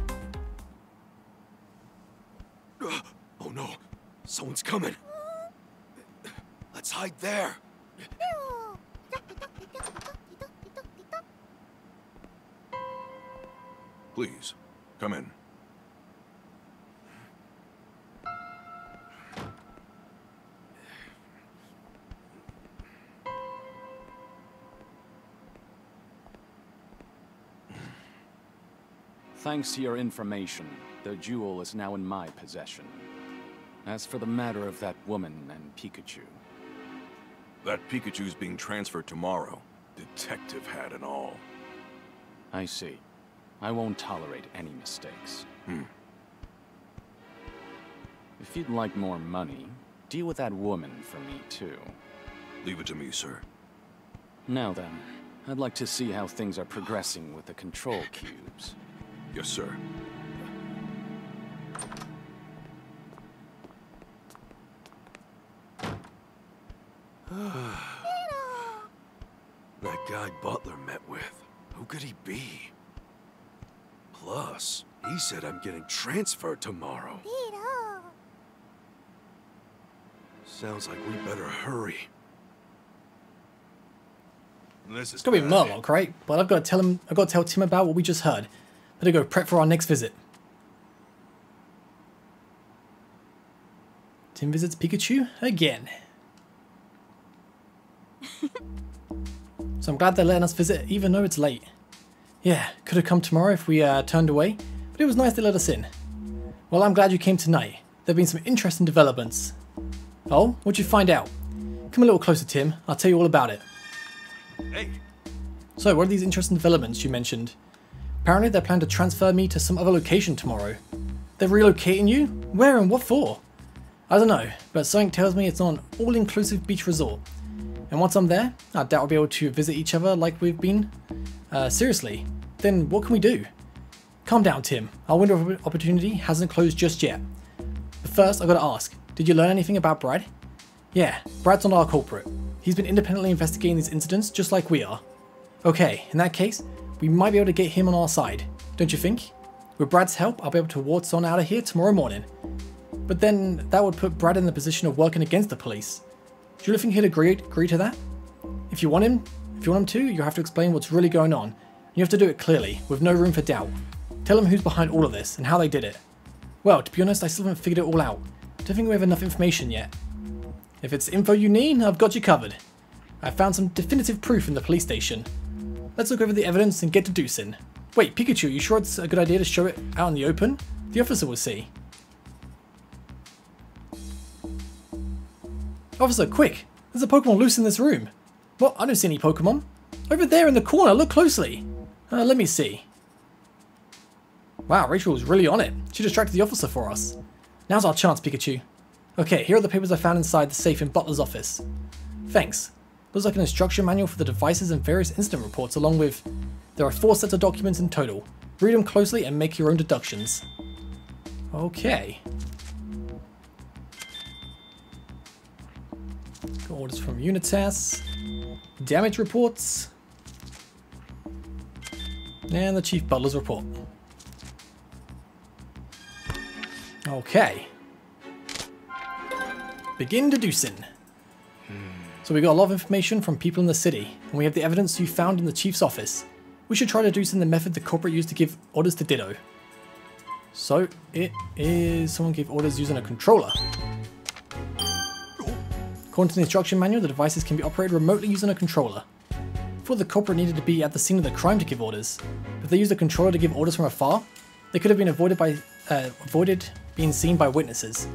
Oh no, someone's coming. Let's hide there. Please, come in. Thanks to your information, the jewel is now in my possession. As for the matter of that woman and Pikachu... That Pikachu's being transferred tomorrow. Detective hat and all. I see. I won't tolerate any mistakes. If you'd like more money, deal with that woman for me too. Leave it to me, sir. Now then, I'd like to see how things are progressing with the control cubes. Yes, sir. guy Butler met with. Who could he be? Plus, he said I'm getting transferred tomorrow. Sounds like we better hurry. This is It's gonna be Murloc, right? But I've got to tell Tim about what we just heard. Better go prep for our next visit. Tim visits Pikachu again. So I'm glad they're letting us visit, even though it's late. Yeah, could have come tomorrow if we turned away, but it was nice they let us in. Well, I'm glad you came tonight. There have been some interesting developments. Oh, what'd you find out? Come a little closer, Tim. I'll tell you all about it. Hey. So, what are these interesting developments you mentioned? Apparently they plan to transfer me to some other location tomorrow. They're relocating you? Where and what for? I don't know, but something tells me it's on an all-inclusive beach resort. And once I'm there, I doubt we'll be able to visit each other like we've been. Seriously, then what can we do? Calm down, Tim. Our window of opportunity hasn't closed just yet. But first, I've got to ask, did you learn anything about Brad? Yeah, Brad's not our culprit. He's been independently investigating these incidents just like we are. Okay, in that case, we might be able to get him on our side, don't you think? With Brad's help, I'll be able to waltz on out of here tomorrow morning. But then that would put Brad in the position of working against the police. Do you really think he'd agree to that? If you want him to, you'll have to explain what's really going on. You have to do it clearly, with no room for doubt. Tell him who's behind all of this and how they did it. Well, to be honest, I still haven't figured it all out. I don't think we have enough information yet. If it's info you need, I've got you covered. I found some definitive proof in the police station. Let's look over the evidence and get to deucing. Wait, Pikachu, you sure it's a good idea to show it out in the open? The officer will see. Officer, quick! There's a Pokemon loose in this room. What? I don't see any Pokemon. Over there in the corner, look closely. Let me see. Wow, Rachel was really on it. She distracted the officer for us. Now's our chance, Pikachu. Okay, here are the papers I found inside the safe in Butler's office. Thanks. Looks like an instruction manual for the devices and various incident reports, along with... There are 4 sets of documents in total. Read them closely and make your own deductions. Okay. Got orders from Unitas. Damage reports. And the Chief Butler's report. Okay. Begin deducing. So we got a lot of information from people in the city, and we have the evidence you found in the Chief's office. We should try deducing the method the corporate used to give orders to Ditto. So it is someone gave orders using a controller. According to the instruction manual, the devices can be operated remotely using a controller. Before the corporate needed to be at the scene of the crime to give orders. If they used a controller to give orders from afar, they could have been avoided being seen by witnesses.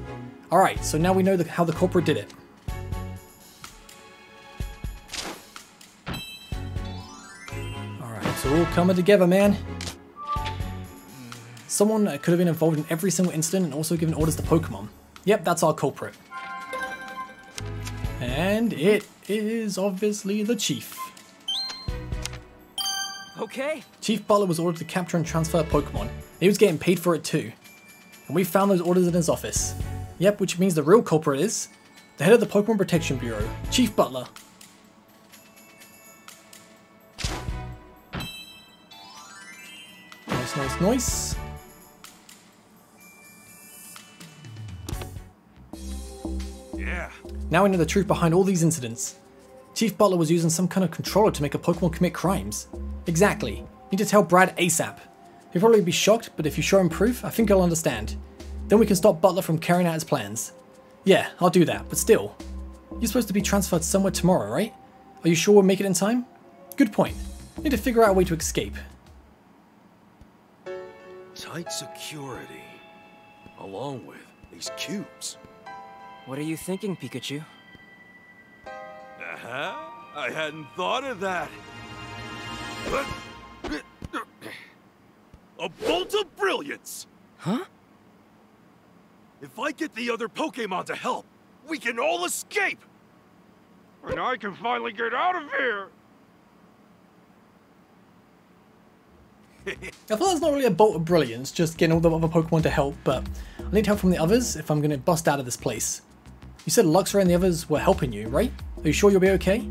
Alright, so now we know how the corporate did it. Alright, so we're all coming together, man. Someone could have been involved in every single incident and also given orders to Pokemon. Yep, that's our culprit. And it is obviously the Chief. Okay. Chief Butler was ordered to capture and transfer Pokemon. He was getting paid for it too. And we found those orders in his office. Yep, which means the real culprit is the head of the Pokemon Protection Bureau, Chief Butler. Nice, nice, nice. Yeah. Now we know the truth behind all these incidents. Chief Butler was using some kind of controller to make a Pokemon commit crimes. Exactly. Need to tell Brad ASAP. He'll probably be shocked, but if you show him proof, I think he'll understand. Then we can stop Butler from carrying out his plans. Yeah, I'll do that, but still. You're supposed to be transferred somewhere tomorrow, right? Are you sure we'll make it in time? Good point. Need to figure out a way to escape. Tight security. Along with these cubes. What are you thinking, Pikachu? Uh-huh. I hadn't thought of that. A bolt of brilliance! Huh? If I get the other Pokémon to help, we can all escape! And I can finally get out of here! I thought that's not really a bolt of brilliance, just getting all the other Pokemon to help, but I need help from the others if I'm going to bust out of this place. You said Luxray and the others were helping you, right? Are you sure you'll be okay?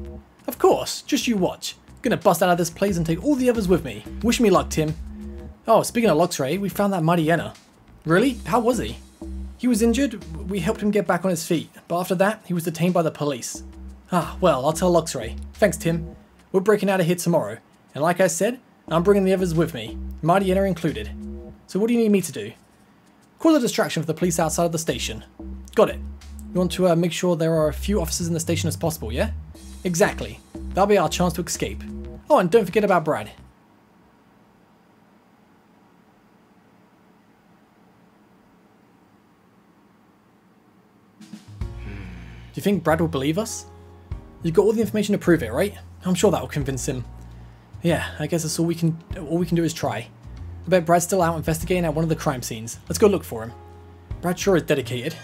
Of course, just you watch. Gonna bust out of this place and take all the others with me. Wish me luck, Tim. Oh, speaking of Luxray, we found that mighty Yenna. Really? How was he? He was injured, we helped him get back on his feet, but after that, he was detained by the police. Ah, well, I'll tell Luxray. Thanks, Tim. We're breaking out of here tomorrow, and like I said, I'm bringing the others with me, mighty Yenna included. So what do you need me to do? Cause a distraction for the police outside of the station. Got it. You want to make sure there are a few officers in the station as possible, yeah? Exactly. That'll be our chance to escape. Oh, and don't forget about Brad. Do you think Brad will believe us? You've got all the information to prove it, right? I'm sure that will convince him. Yeah, I guess that's all we can do is try. I bet Brad's still out investigating at one of the crime scenes. Let's go look for him. Brad sure is dedicated.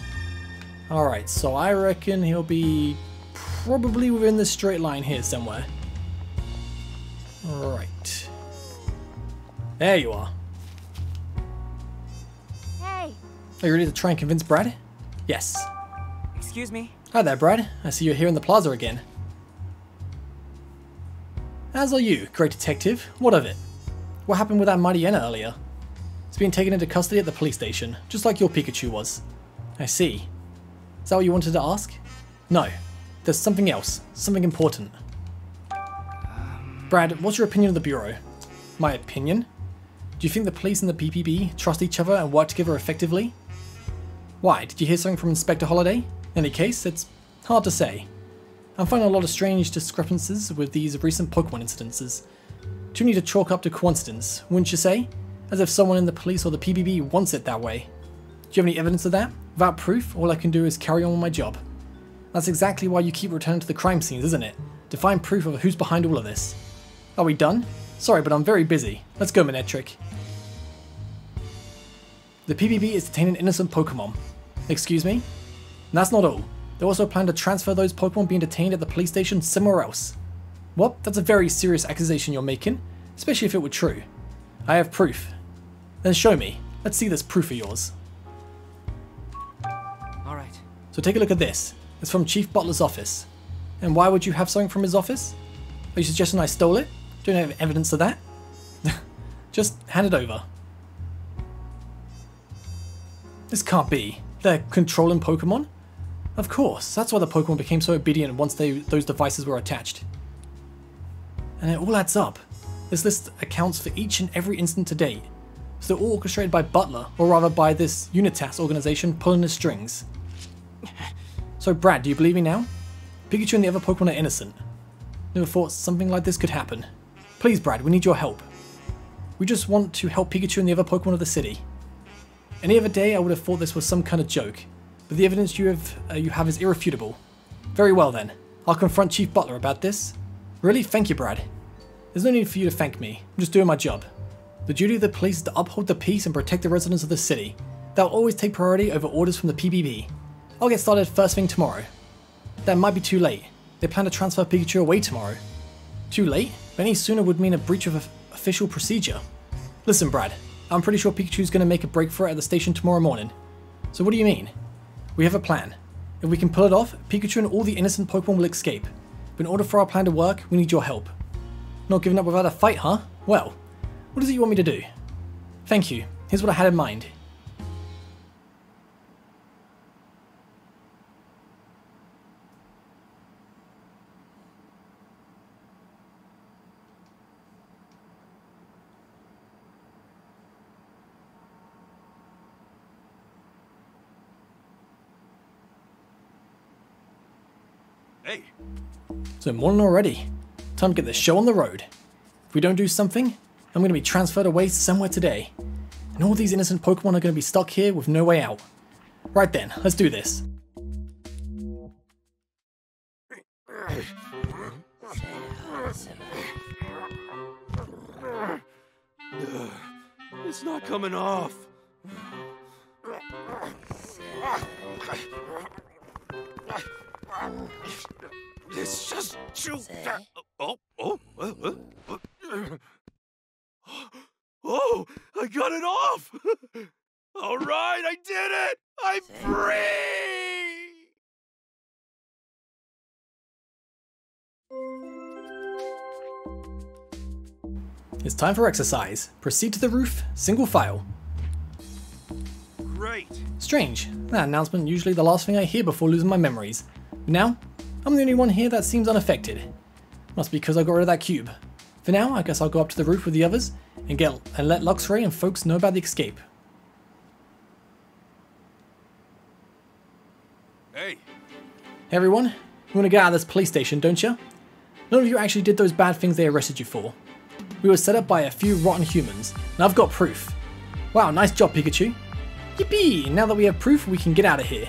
Alright, so I reckon he'll be probably within this straight line here somewhere. Right. There you are. Hey! Are you ready to try and convince Brad? Yes. Excuse me? Hi there, Brad. I see you're here in the plaza again. As are you, great detective. What of it? What happened with that mighty Yenna earlier? It's been taken into custody at the police station, just like your Pikachu was. I see. Is that what you wanted to ask? No. There's something else. Something important. Brad, what's your opinion of the Bureau? My opinion? Do you think the police and the PPB trust each other and work together effectively? Why, did you hear something from Inspector Holliday? In any case, it's hard to say. I'm finding a lot of strange discrepancies with these recent Pokemon incidences. Too many to chalk up to coincidence, wouldn't you say? As if someone in the police or the PBB wants it that way. Do you have any evidence of that? Without proof, all I can do is carry on with my job. That's exactly why you keep returning to the crime scenes, isn't it? To find proof of who's behind all of this. Are we done? Sorry, but I'm very busy. Let's go, Manectric. The PBB is detaining innocent Pokemon. Excuse me? And that's not all. They also plan to transfer those Pokemon being detained at the police station somewhere else. What? That's a very serious accusation you're making, especially if it were true. I have proof. Then show me. Let's see this proof of yours. Alright. So take a look at this. It's from Chief Butler's office. And why would you have something from his office? Are you suggesting I stole it? Don't you have evidence of that? Just hand it over. This can't be. They're controlling Pokemon? Of course, that's why the Pokemon became so obedient once those devices were attached. And it all adds up. This list accounts for each and every incident to date. So they're all orchestrated by Butler, or rather by this Unitas organization pulling the strings. So Brad, do you believe me now? Pikachu and the other Pokemon are innocent. Never thought something like this could happen. Please Brad, we need your help. We just want to help Pikachu and the other Pokemon of the city. Any other day I would have thought this was some kind of joke, but the evidence you have is irrefutable. Very well then, I'll confront Chief Butler about this. Really? Thank you, Brad. There's no need for you to thank me, I'm just doing my job. The duty of the police is to uphold the peace and protect the residents of the city. That will always take priority over orders from the PBB. I'll get started first thing tomorrow. That might be too late. They plan to transfer Pikachu away tomorrow. Too late? Any sooner would mean a breach of official procedure. Listen, Brad, I'm pretty sure Pikachu's going to make a break for it at the station tomorrow morning. So what do you mean? We have a plan. If we can pull it off, Pikachu and all the innocent Pokemon will escape. But in order for our plan to work, we need your help. Not giving up without a fight, huh? Well, what is it you want me to do? Thank you. Here's what I had in mind. Hey. So morning already. Time to get this show on the road. If we don't do something, I'm going to be transferred away somewhere today. And all these innocent Pokemon are going to be stuck here with no way out. Right then, let's do this. It's not coming off. It's just too. Oh, I got it off! All right, I did it! I'm free! It's time for exercise. Proceed to the roof, single file. Great. Strange. That announcement usually the last thing I hear before losing my memories. But now, I'm the only one here that seems unaffected. Must be because I got rid of that cube. For now, I guess I'll go up to the roof with the others and let Luxray and folks know about the escape. Hey. Hey everyone, you want to get out of this police station, don't you? None of you actually did those bad things they arrested you for. We were set up by a few rotten humans, and I've got proof. Wow, nice job, Pikachu. Yippee! Now that we have proof, we can get out of here.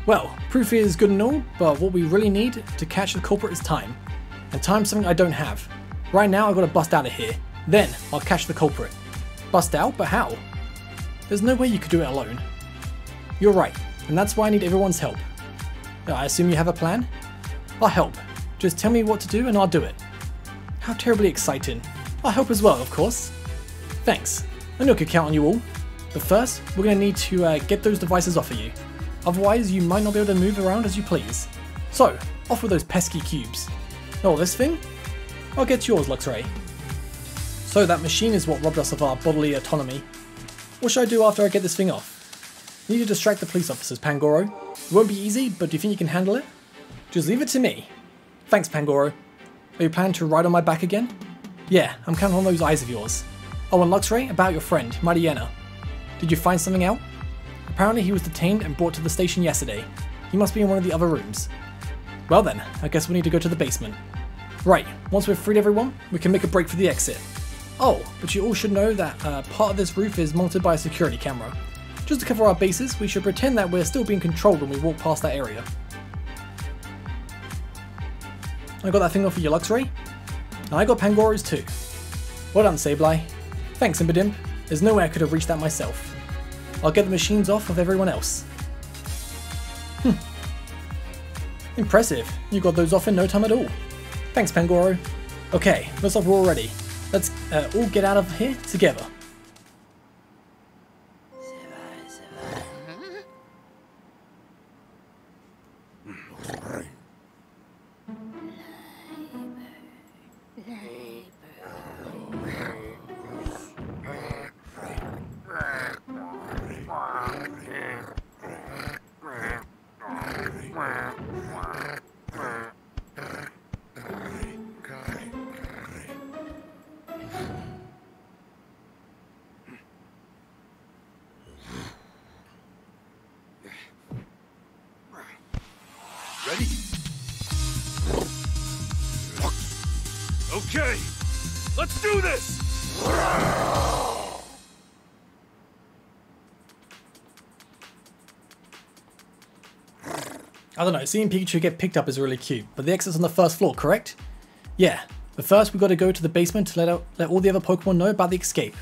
Well, proof is good and all, but what we really need to catch the culprit is time. And time's something I don't have. Right now, I've got to bust out of here. Then, I'll catch the culprit. Bust out? But how? There's no way you could do it alone. You're right, and that's why I need everyone's help. I assume you have a plan? I'll help. Just tell me what to do and I'll do it. How terribly exciting. I'll help as well, of course. Thanks. I know I could count on you all. But first, we're going to need to get those devices off of you. Otherwise, you might not be able to move around as you please. So, off with those pesky cubes. Oh, this thing? I'll get yours, Luxray. So that machine is what robbed us of our bodily autonomy. What should I do after I get this thing off? I need to distract the police officers, Pangoro. It won't be easy, but do you think you can handle it? Just leave it to me. Thanks, Pangoro. Are you planning to ride on my back again? Yeah, I'm counting on those eyes of yours. Oh, and Luxray, about your friend, Mightyena. Did you find something out? Apparently he was detained and brought to the station yesterday. He must be in one of the other rooms. Well then, I guess we need to go to the basement. Right, once we've freed everyone, we can make a break for the exit. Oh, but you all should know that part of this roof is monitored by a security camera. Just to cover our bases, we should pretend that we're still being controlled when we walk past that area. I got that thing off of your Luxray? And I got Pangoro's too. Well done, Sableye. Thanks, Impidimp. There's no way I could have reached that myself. I'll get the machines off of everyone else. Impressive. You got those off in no time at all. Thanks, Pangoro. Okay, looks like we're all ready. Let's all get out of here together. Ready? Okay, let's do this! I don't know, seeing Pikachu get picked up is really cute, but the exit's on the first floor, correct? Yeah, but first we've got to go to the basement to let all the other Pokemon know about the escape.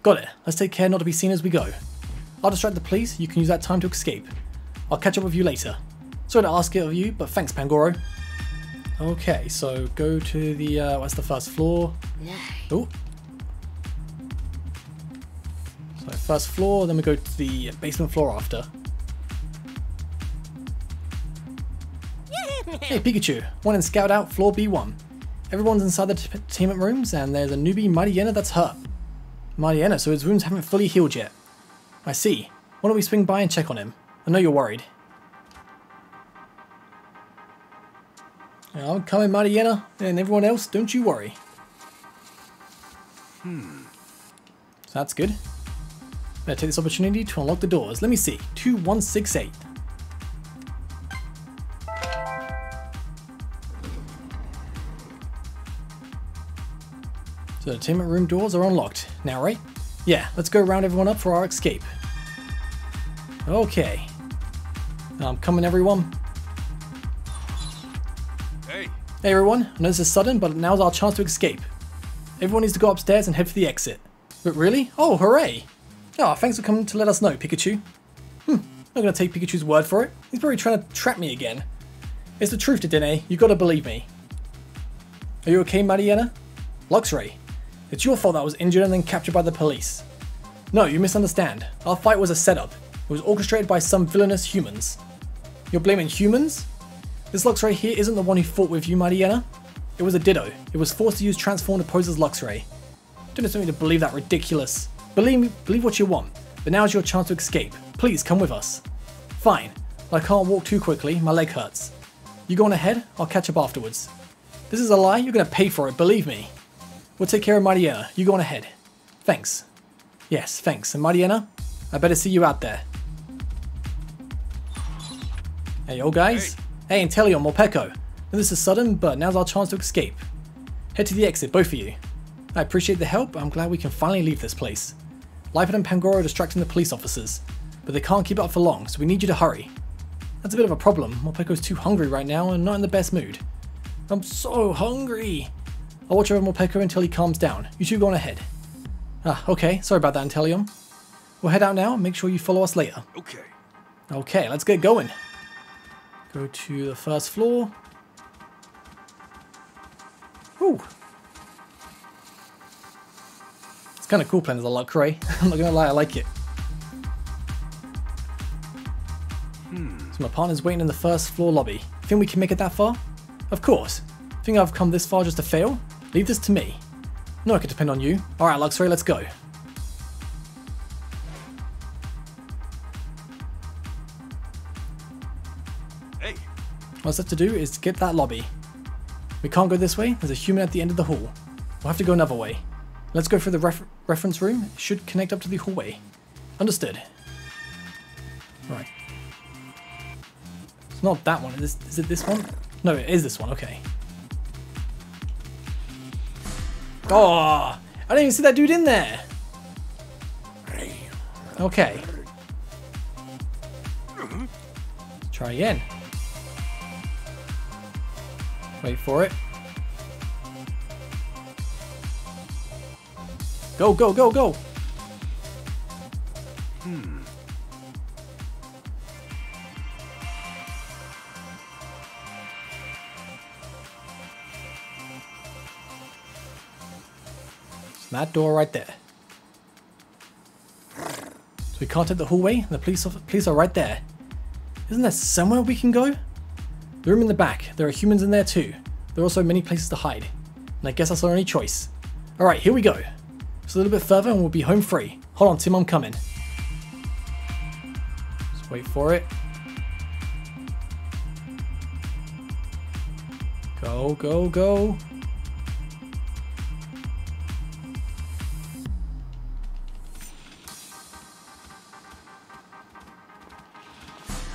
Got it, let's take care not to be seen as we go. I'll distract the police, you can use that time to escape. I'll catch up with you later. Sorry to ask it of you, but thanks, Pangoro. Okay, so go to the, what's the first floor? Oh. So first floor, then we go to the basement floor after. Hey Pikachu, one in Scout Out, floor B1. Everyone's inside the entertainment rooms, and there's a newbie Mightyena that's hurt. Mightyena, so his wounds haven't fully healed yet. I see. Why don't we swing by and check on him? I know you're worried. I'm coming, Mightyena, and everyone else, don't you worry. So that's good. Better take this opportunity to unlock the doors. Let me see. 2168. So the entertainment room doors are unlocked. Now, right? Yeah, let's go round everyone up for our escape. Okay. I'm coming, everyone. Hey everyone, I know this is sudden, but now's our chance to escape. Everyone needs to go upstairs and head for the exit. But really? Oh, hooray! Oh, thanks for coming to let us know, Pikachu. Not gonna take Pikachu's word for it. He's probably trying to trap me again. It's the truth, Dedenne. You gotta believe me. Are you okay, Mightyena? Luxray, it's your fault that I was injured and then captured by the police. No, you misunderstand. Our fight was a setup. It was orchestrated by some villainous humans. You're blaming humans? This Luxray here isn't the one who fought with you, Mightyena. It was a Ditto. It was forced to use Transform to pose as Luxray. Don't expect me to believe that ridiculous. Believe what you want, but now's your chance to escape. Please come with us. Fine, but I can't walk too quickly, my leg hurts. You go on ahead, I'll catch up afterwards. This is a lie, you're gonna pay for it, believe me. We'll take care of Mariana, you go on ahead. Thanks. Yes, thanks. And Mariana, I better see you out there. Hey, yo guys. Hey, Inteleon, Morpeko. This is sudden, but now's our chance to escape. Head to the exit, both of you. I appreciate the help, I'm glad we can finally leave this place. Lipid and Pangoro are distracting the police officers, but they can't keep it up for long, so we need you to hurry. That's a bit of a problem. Morpeko's too hungry right now and not in the best mood. I'm so hungry. I'll watch over Morpeko until he calms down. You two go on ahead. Ah, okay. Sorry about that, Inteleon. We'll head out now and make sure you follow us later. Okay. Okay, let's get going. Go to the first floor. Ooh. It's kind of cool playing as a Lucray. I'm not gonna lie, I like it. So my partner's waiting in the first floor lobby. Think we can make it that far? Of course. Think I've come this far just to fail? Leave this to me. No, I can depend on you. Alright, Luxray, let's go. Hey. What's left to do is get that lobby. We can't go this way. There's a human at the end of the hall. We'll have to go another way. Let's go through the reference room. It should connect up to the hallway. Understood. Right. It's not that one. Is it this one? No, it is this one. Okay. Oh, I didn't even see that dude in there. Okay. Try again. Wait for it. Go, go, go, go. That door right there. So we can't take the hallway, and the police are right there. Isn't there somewhere we can go? The room in the back. There are humans in there too. There are also many places to hide. And I guess that's our only choice. Alright, here we go. Just a little bit further and we'll be home free. Hold on, Tim, I'm coming. Just wait for it. Go, go, go.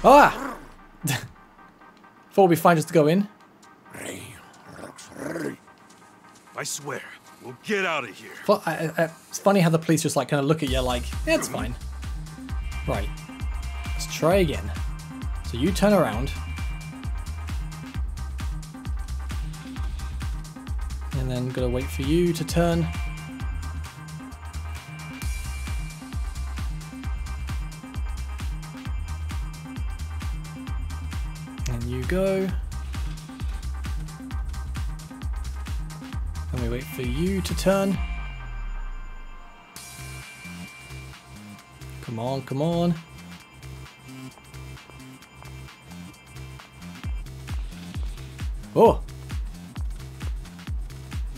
Ah! Thought we'd be fine just to go in. I swear, we'll get out of here. Well, it's funny how the police just like kind of look at you like, yeah, it's fine. Right. Let's try again. So you turn around. And then gotta wait for you to turn. And you go. And we wait for you to turn. Come on, come on. Oh!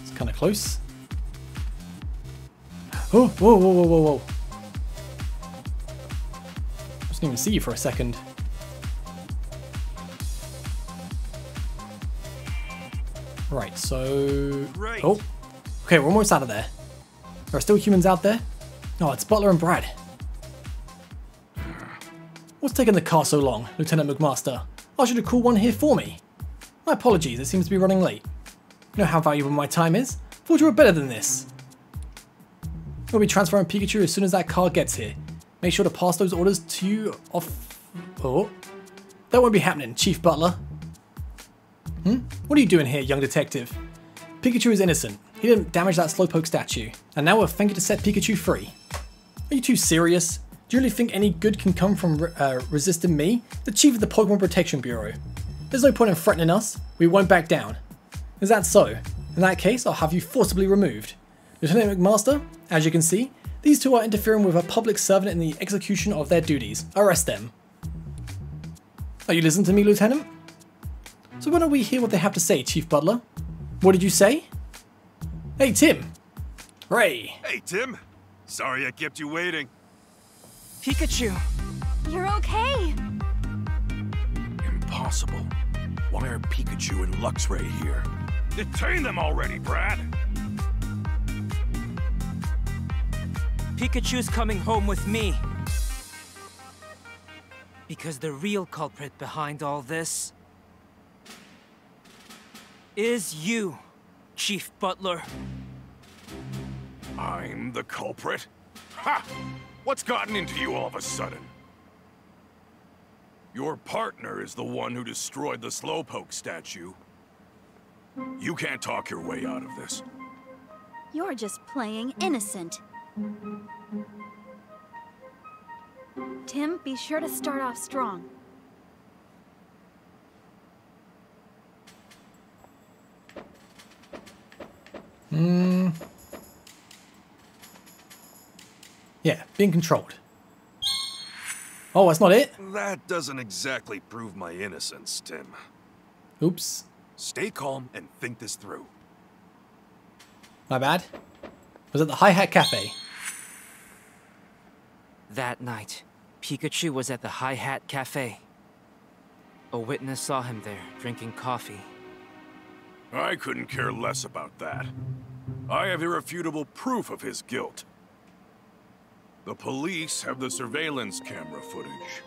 It's kind of close. Oh, whoa, whoa, whoa, whoa, whoa. I didn't even see you for a second. Right, so... Great. Oh, okay, we're almost out of there. There are still humans out there. Oh, it's Butler and Brad. What's taking the car so long, Lieutenant McMaster? I should have called one here for me. My apologies, it seems to be running late. You know how valuable my time is? Thought you were better than this. We'll be transferring Pikachu as soon as that car gets here. Make sure to pass those orders to you off... Oh. That won't be happening, Chief Butler. What are you doing here, young detective? Pikachu is innocent. He didn't damage that Slowpoke statue. And now we're thinking to set Pikachu free. Are you too serious? Do you really think any good can come from resisting me, the chief of the Pokemon Protection Bureau? There's no point in threatening us. We won't back down. Is that so? In that case, I'll have you forcibly removed. Lieutenant McMaster, as you can see, these two are interfering with a public servant in the execution of their duties. Arrest them. Are you listening to me, Lieutenant? So why don't we hear what they have to say, Chief Butler? What did you say? Hey, Tim. Ray! Hey, Tim. Sorry I kept you waiting. Pikachu! You're okay! Impossible. Why are Pikachu and Luxray here? Detain them already, Brad! Pikachu's coming home with me. Because the real culprit behind all this is you, Chief Butler. I'm the culprit? Ha! What's gotten into you all of a sudden? Your partner is the one who destroyed the Slowpoke statue. You can't talk your way out of this. You're just playing innocent. Tim, be sure to start off strong. Yeah, being controlled. Oh, that's not it? That doesn't exactly prove my innocence, Tim. Oops. Stay calm and think this through. My bad. Was it the Hi-Hat Cafe? That night, Pikachu was at the Hi-Hat Cafe. A witness saw him there, drinking coffee. I couldn't care less about that. I have irrefutable proof of his guilt. The police have the surveillance camera footage.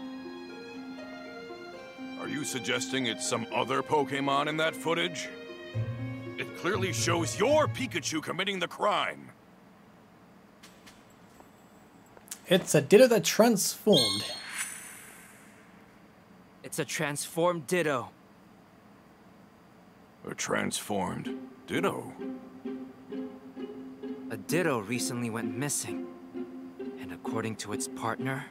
Are you suggesting it's some other Pokémon in that footage? It clearly shows your Pikachu committing the crime. It's a Ditto that transformed. It's a transformed Ditto. A transformed Ditto? A Ditto recently went missing. And according to its partner,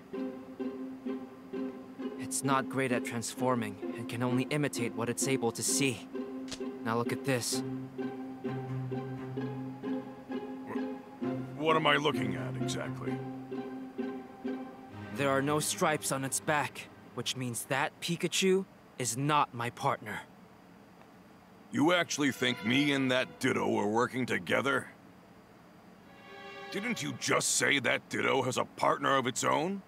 it's not great at transforming and can only imitate what it's able to see. Now look at this. What am I looking at exactly? There are no stripes on its back, which means that Pikachu is not my partner. You actually think me and that Ditto are working together? Didn't you just say that Ditto has a partner of its own?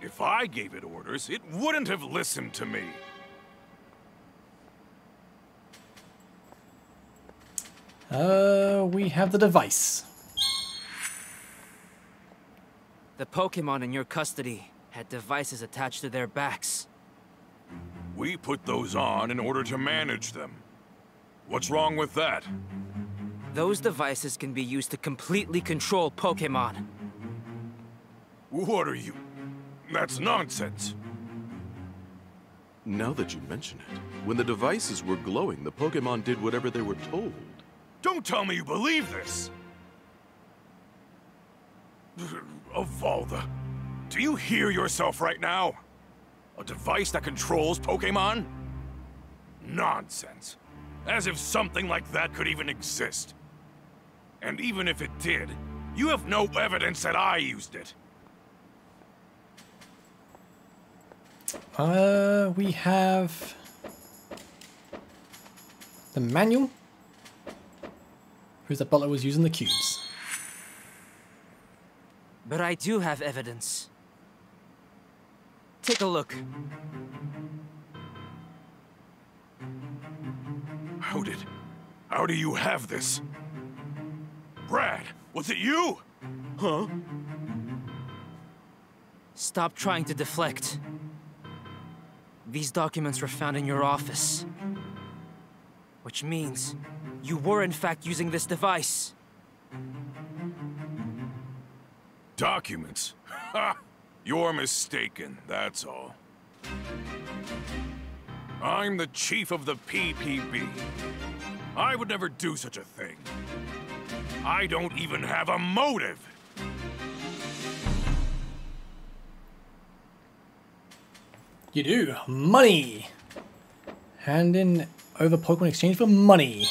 If I gave it orders, it wouldn't have listened to me. We have the device. The Pokémon in your custody had devices attached to their backs. We put those on in order to manage them. What's wrong with that? Those devices can be used to completely control Pokémon. What are you? That's nonsense. Now that you mention it, when the devices were glowing, the Pokémon did whatever they were told. Don't tell me you believe this! Evalda, do you hear yourself right now? A device that controls Pokémon? Nonsense. As if something like that could even exist. And even if it did, you have no evidence that I used it. We have the manual. Proves that Butler was using the cubes. But I do have evidence. Take a look. How do you have this? Brad, was it you? Huh? Stop trying to deflect. These documents were found in your office. Which means you were in fact using this device. Documents? Ha! You're mistaken, that's all. I'm the chief of the PPB. I would never do such a thing. I don't even have a motive. You do. Money. Hand in over Pokemon exchange for money.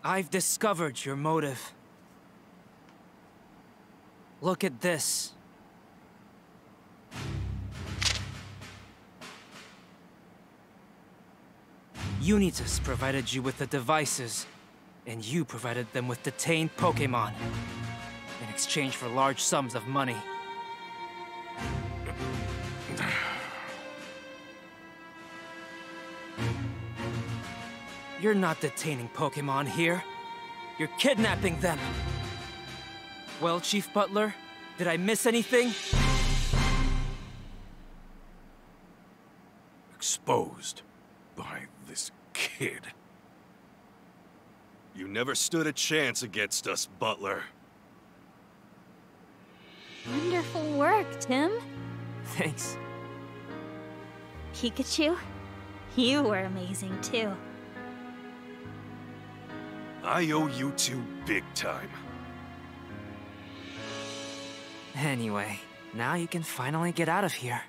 I've discovered your motive. Look at this. Unitas provided you with the devices And you provided them with detained Pokémon in exchange for large sums of money. You're not detaining Pokémon here. You're kidnapping them. Well, Chief Butler, did I miss anything? Exposed by this kid. You never stood a chance against us, Butler. Wonderful work, Tim. Thanks. Pikachu, you were amazing too. I owe you two big time. Anyway, now you can finally get out of here.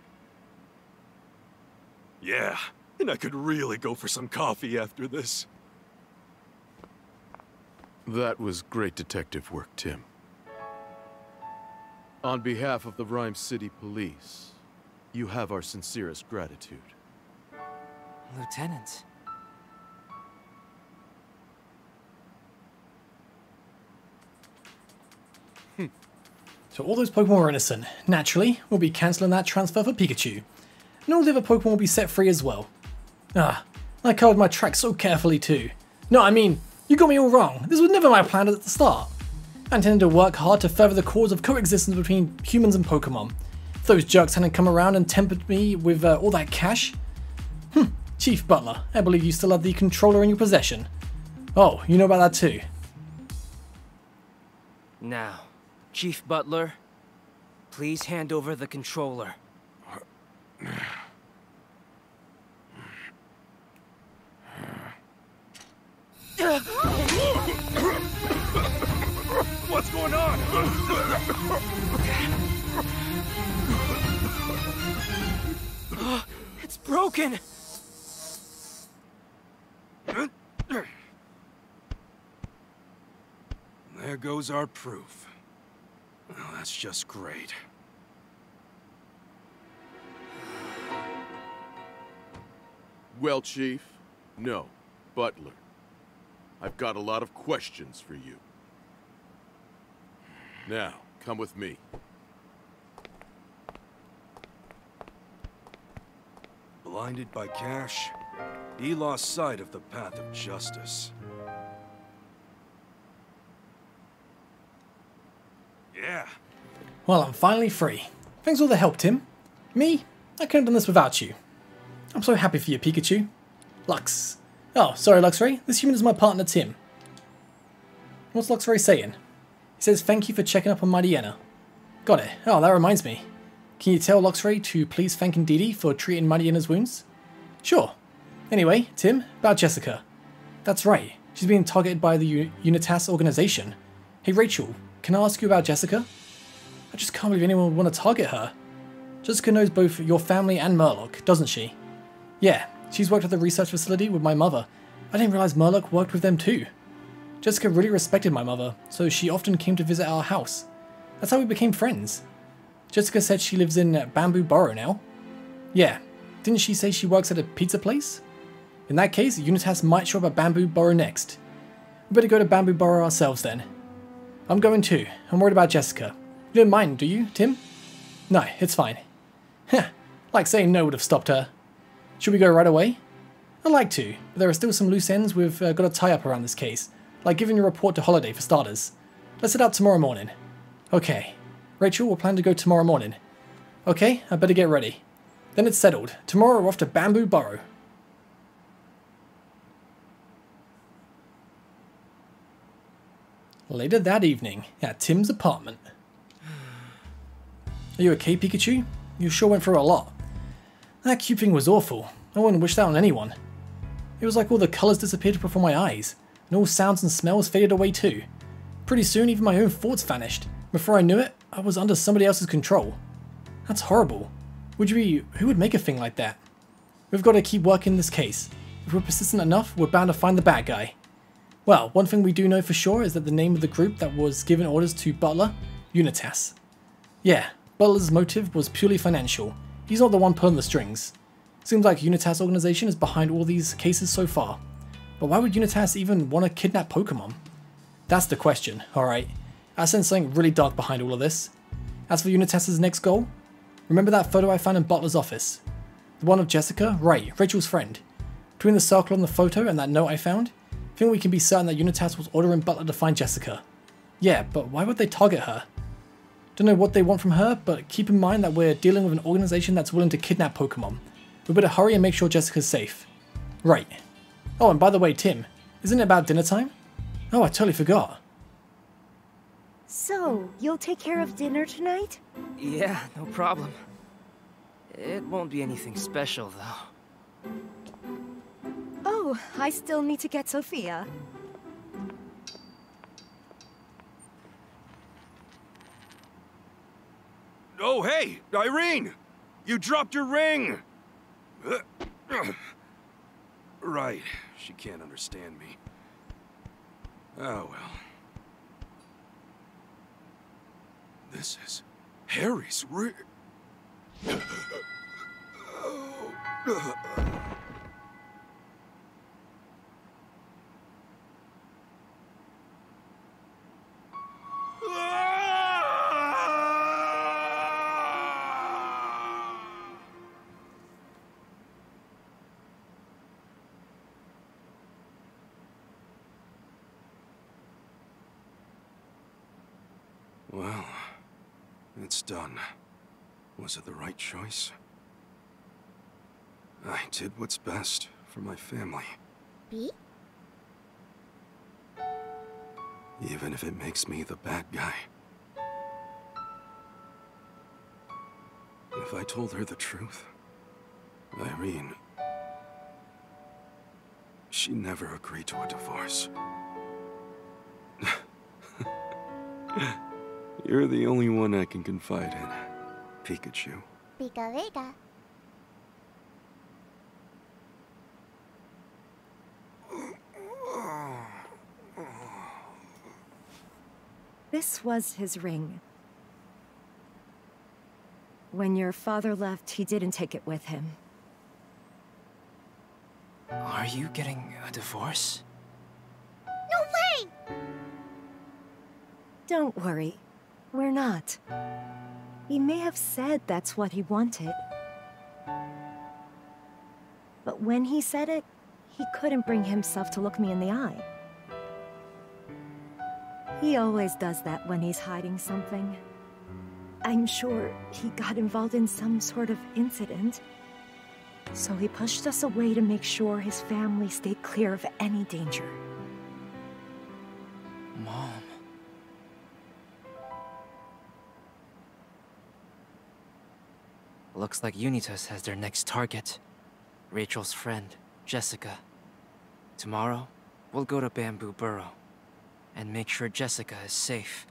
Yeah, and I could really go for some coffee after this. That was great detective work, Tim. On behalf of the Rhyme City Police, you have our sincerest gratitude. Lieutenant. So all those Pokemon were innocent. Naturally, we'll be cancelling that transfer for Pikachu. And all the other Pokemon will be set free as well. Ah, I covered my tracks so carefully too. No, I mean, you got me all wrong. This was never my plan at the start. I intended to work hard to further the cause of coexistence between humans and Pokemon. If those jerks hadn't come around and tempered me with all that cash. Chief Butler, I believe you still have the controller in your possession. Oh, you know about that too. Now, Chief Butler, please hand over the controller. What's going on? It's broken! There goes our proof. Well, that's just great. Well, Chief, no, Butler. I've got a lot of questions for you. Now, come with me. Blinded by cash, he lost sight of the path of justice. Yeah. Well, I'm finally free. Thanks for all the help, Tim. Me? I couldn't have done this without you. I'm so happy for you, Pikachu. Lux. Oh, sorry, Luxray. This human is my partner, Tim. What's Luxray saying? He says thank you for checking up on Mightyena. Got it. Oh, that reminds me. Can you tell Luxray to please thank Indeedee for treating Mightyena's wounds? Sure. Anyway, Tim, about Jessica. That's right. She's being targeted by the Unitas organization. Hey, Rachel, can I ask you about Jessica? I just can't believe anyone would want to target her. Jessica knows both your family and Murloc, doesn't she? Yeah, she's worked at the research facility with my mother. I didn't realize Murloc worked with them too. Jessica really respected my mother, so she often came to visit our house. That's how we became friends. Jessica said she lives in Bamboo Burrow now. Yeah, didn't she say she works at a pizza place? In that case, Unitas might show up at Bamboo Burrow next. We better go to Bamboo Burrow ourselves then. I'm going too. I'm worried about Jessica. You don't mind, do you, Tim? No, it's fine. Heh, like saying no would have stopped her. Should we go right away? I'd like to, but there are still some loose ends we've got to tie up around this case, like giving a report to Holiday for starters. Let's head out tomorrow morning. Okay. Rachel, we'll plan to go tomorrow morning. Okay, I better get ready. Then it's settled. Tomorrow we're off to Bamboo Burrow. Later that evening, at Tim's apartment. Are you okay, Pikachu? You sure went through a lot. That cube thing was awful. I wouldn't wish that on anyone. It was like all the colours disappeared before my eyes, and all sounds and smells faded away too. Pretty soon even my own thoughts vanished. Before I knew it, I was under somebody else's control. That's horrible. Who would make a thing like that? We've got to keep working this case. If we're persistent enough, we're bound to find the bad guy. Well, one thing we do know for sure is that the name of the group that was giving orders to Butler, Unitas. Yeah, Butler's motive was purely financial. He's not the one pulling the strings. Seems like Unitas organization is behind all these cases so far. But why would Unitas even want to kidnap Pokemon? That's the question, alright. I sense something really dark behind all of this. As for Unitas's next goal, remember that photo I found in Butler's office? The one of Jessica? Right, Rachel's friend. Between the circle on the photo and that note I found, I think we can be certain that Unitas was ordering Butler to find Jessica. Yeah, but why would they target her? Don't know what they want from her, but keep in mind that we're dealing with an organization that's willing to kidnap Pokemon. We better hurry and make sure Jessica's safe. Right. Oh, and by the way, Tim, isn't it about dinner time? Oh, I totally forgot. So, you'll take care of dinner tonight? Yeah, no problem. It won't be anything special, though. Oh, I still need to get Sophia. Oh, hey, Irene! You dropped your ring! Right, she can't understand me. Oh, well. This is Harry's ring. Well, it's done. Was it the right choice? I did what's best for my family. B? Even if it makes me the bad guy. If I told her the truth, Irene, she never agreed to a divorce. You're the only one I can confide in, Pikachu. Pika Vega. This was his ring. When your father left, he didn't take it with him. Are you getting a divorce? No way! Don't worry. We're not. He may have said that's what he wanted. But when he said it, he couldn't bring himself to look me in the eye. He always does that when he's hiding something. I'm sure he got involved in some sort of incident. So he pushed us away to make sure his family stayed clear of any danger. Mom. Looks like Unitas has their next target. Rachel's friend, Jessica. Tomorrow, we'll go to Bamboo Burrow and make sure Jessica is safe.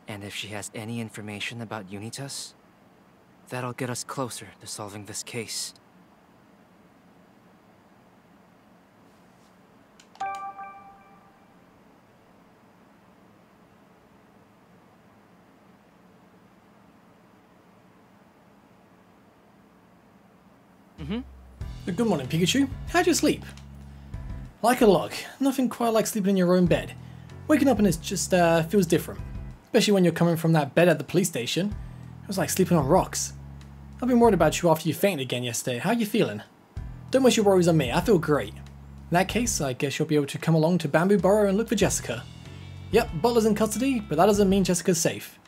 And if she has any information about Unitas, that'll get us closer to solving this case. Good morning, Pikachu. How'd you sleep? Like a log. Nothing quite like sleeping in your own bed. Waking up and it just feels different. Especially when you're coming from that bed at the police station. It was like sleeping on rocks. I've been worried about you after you fainted again yesterday. How are you feeling? Don't waste your worries on me. I feel great. In that case, I guess you'll be able to come along to Bamboo Burrow and look for Jessica. Yep, Butler's in custody, but that doesn't mean Jessica's safe.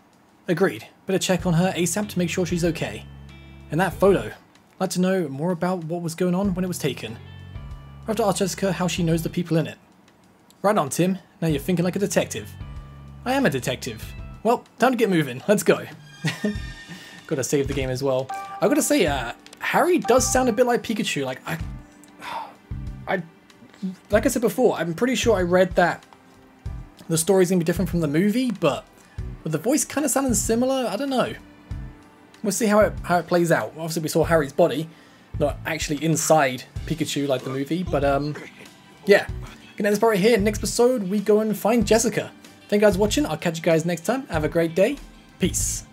Agreed. Better check on her ASAP to make sure she's okay. And that photo. I'd like to know more about what was going on when it was taken. I have to ask Jessica how she knows the people in it. Right on, Tim. Now you're thinking like a detective. I am a detective. Well, time to get moving. Let's go. Gotta save the game as well. I gotta say, Harry does sound a bit like Pikachu. Like like I said before, I'm pretty sure I read that the story's gonna be different from the movie, but with the voice kind of sounding similar, I don't know. We'll see how it plays out. Obviously, we saw Harry's body, not actually inside Pikachu like the movie, but yeah. Gonna end this part right here. Next episode, we go and find Jessica. Thank you guys for watching. I'll catch you guys next time. Have a great day. Peace.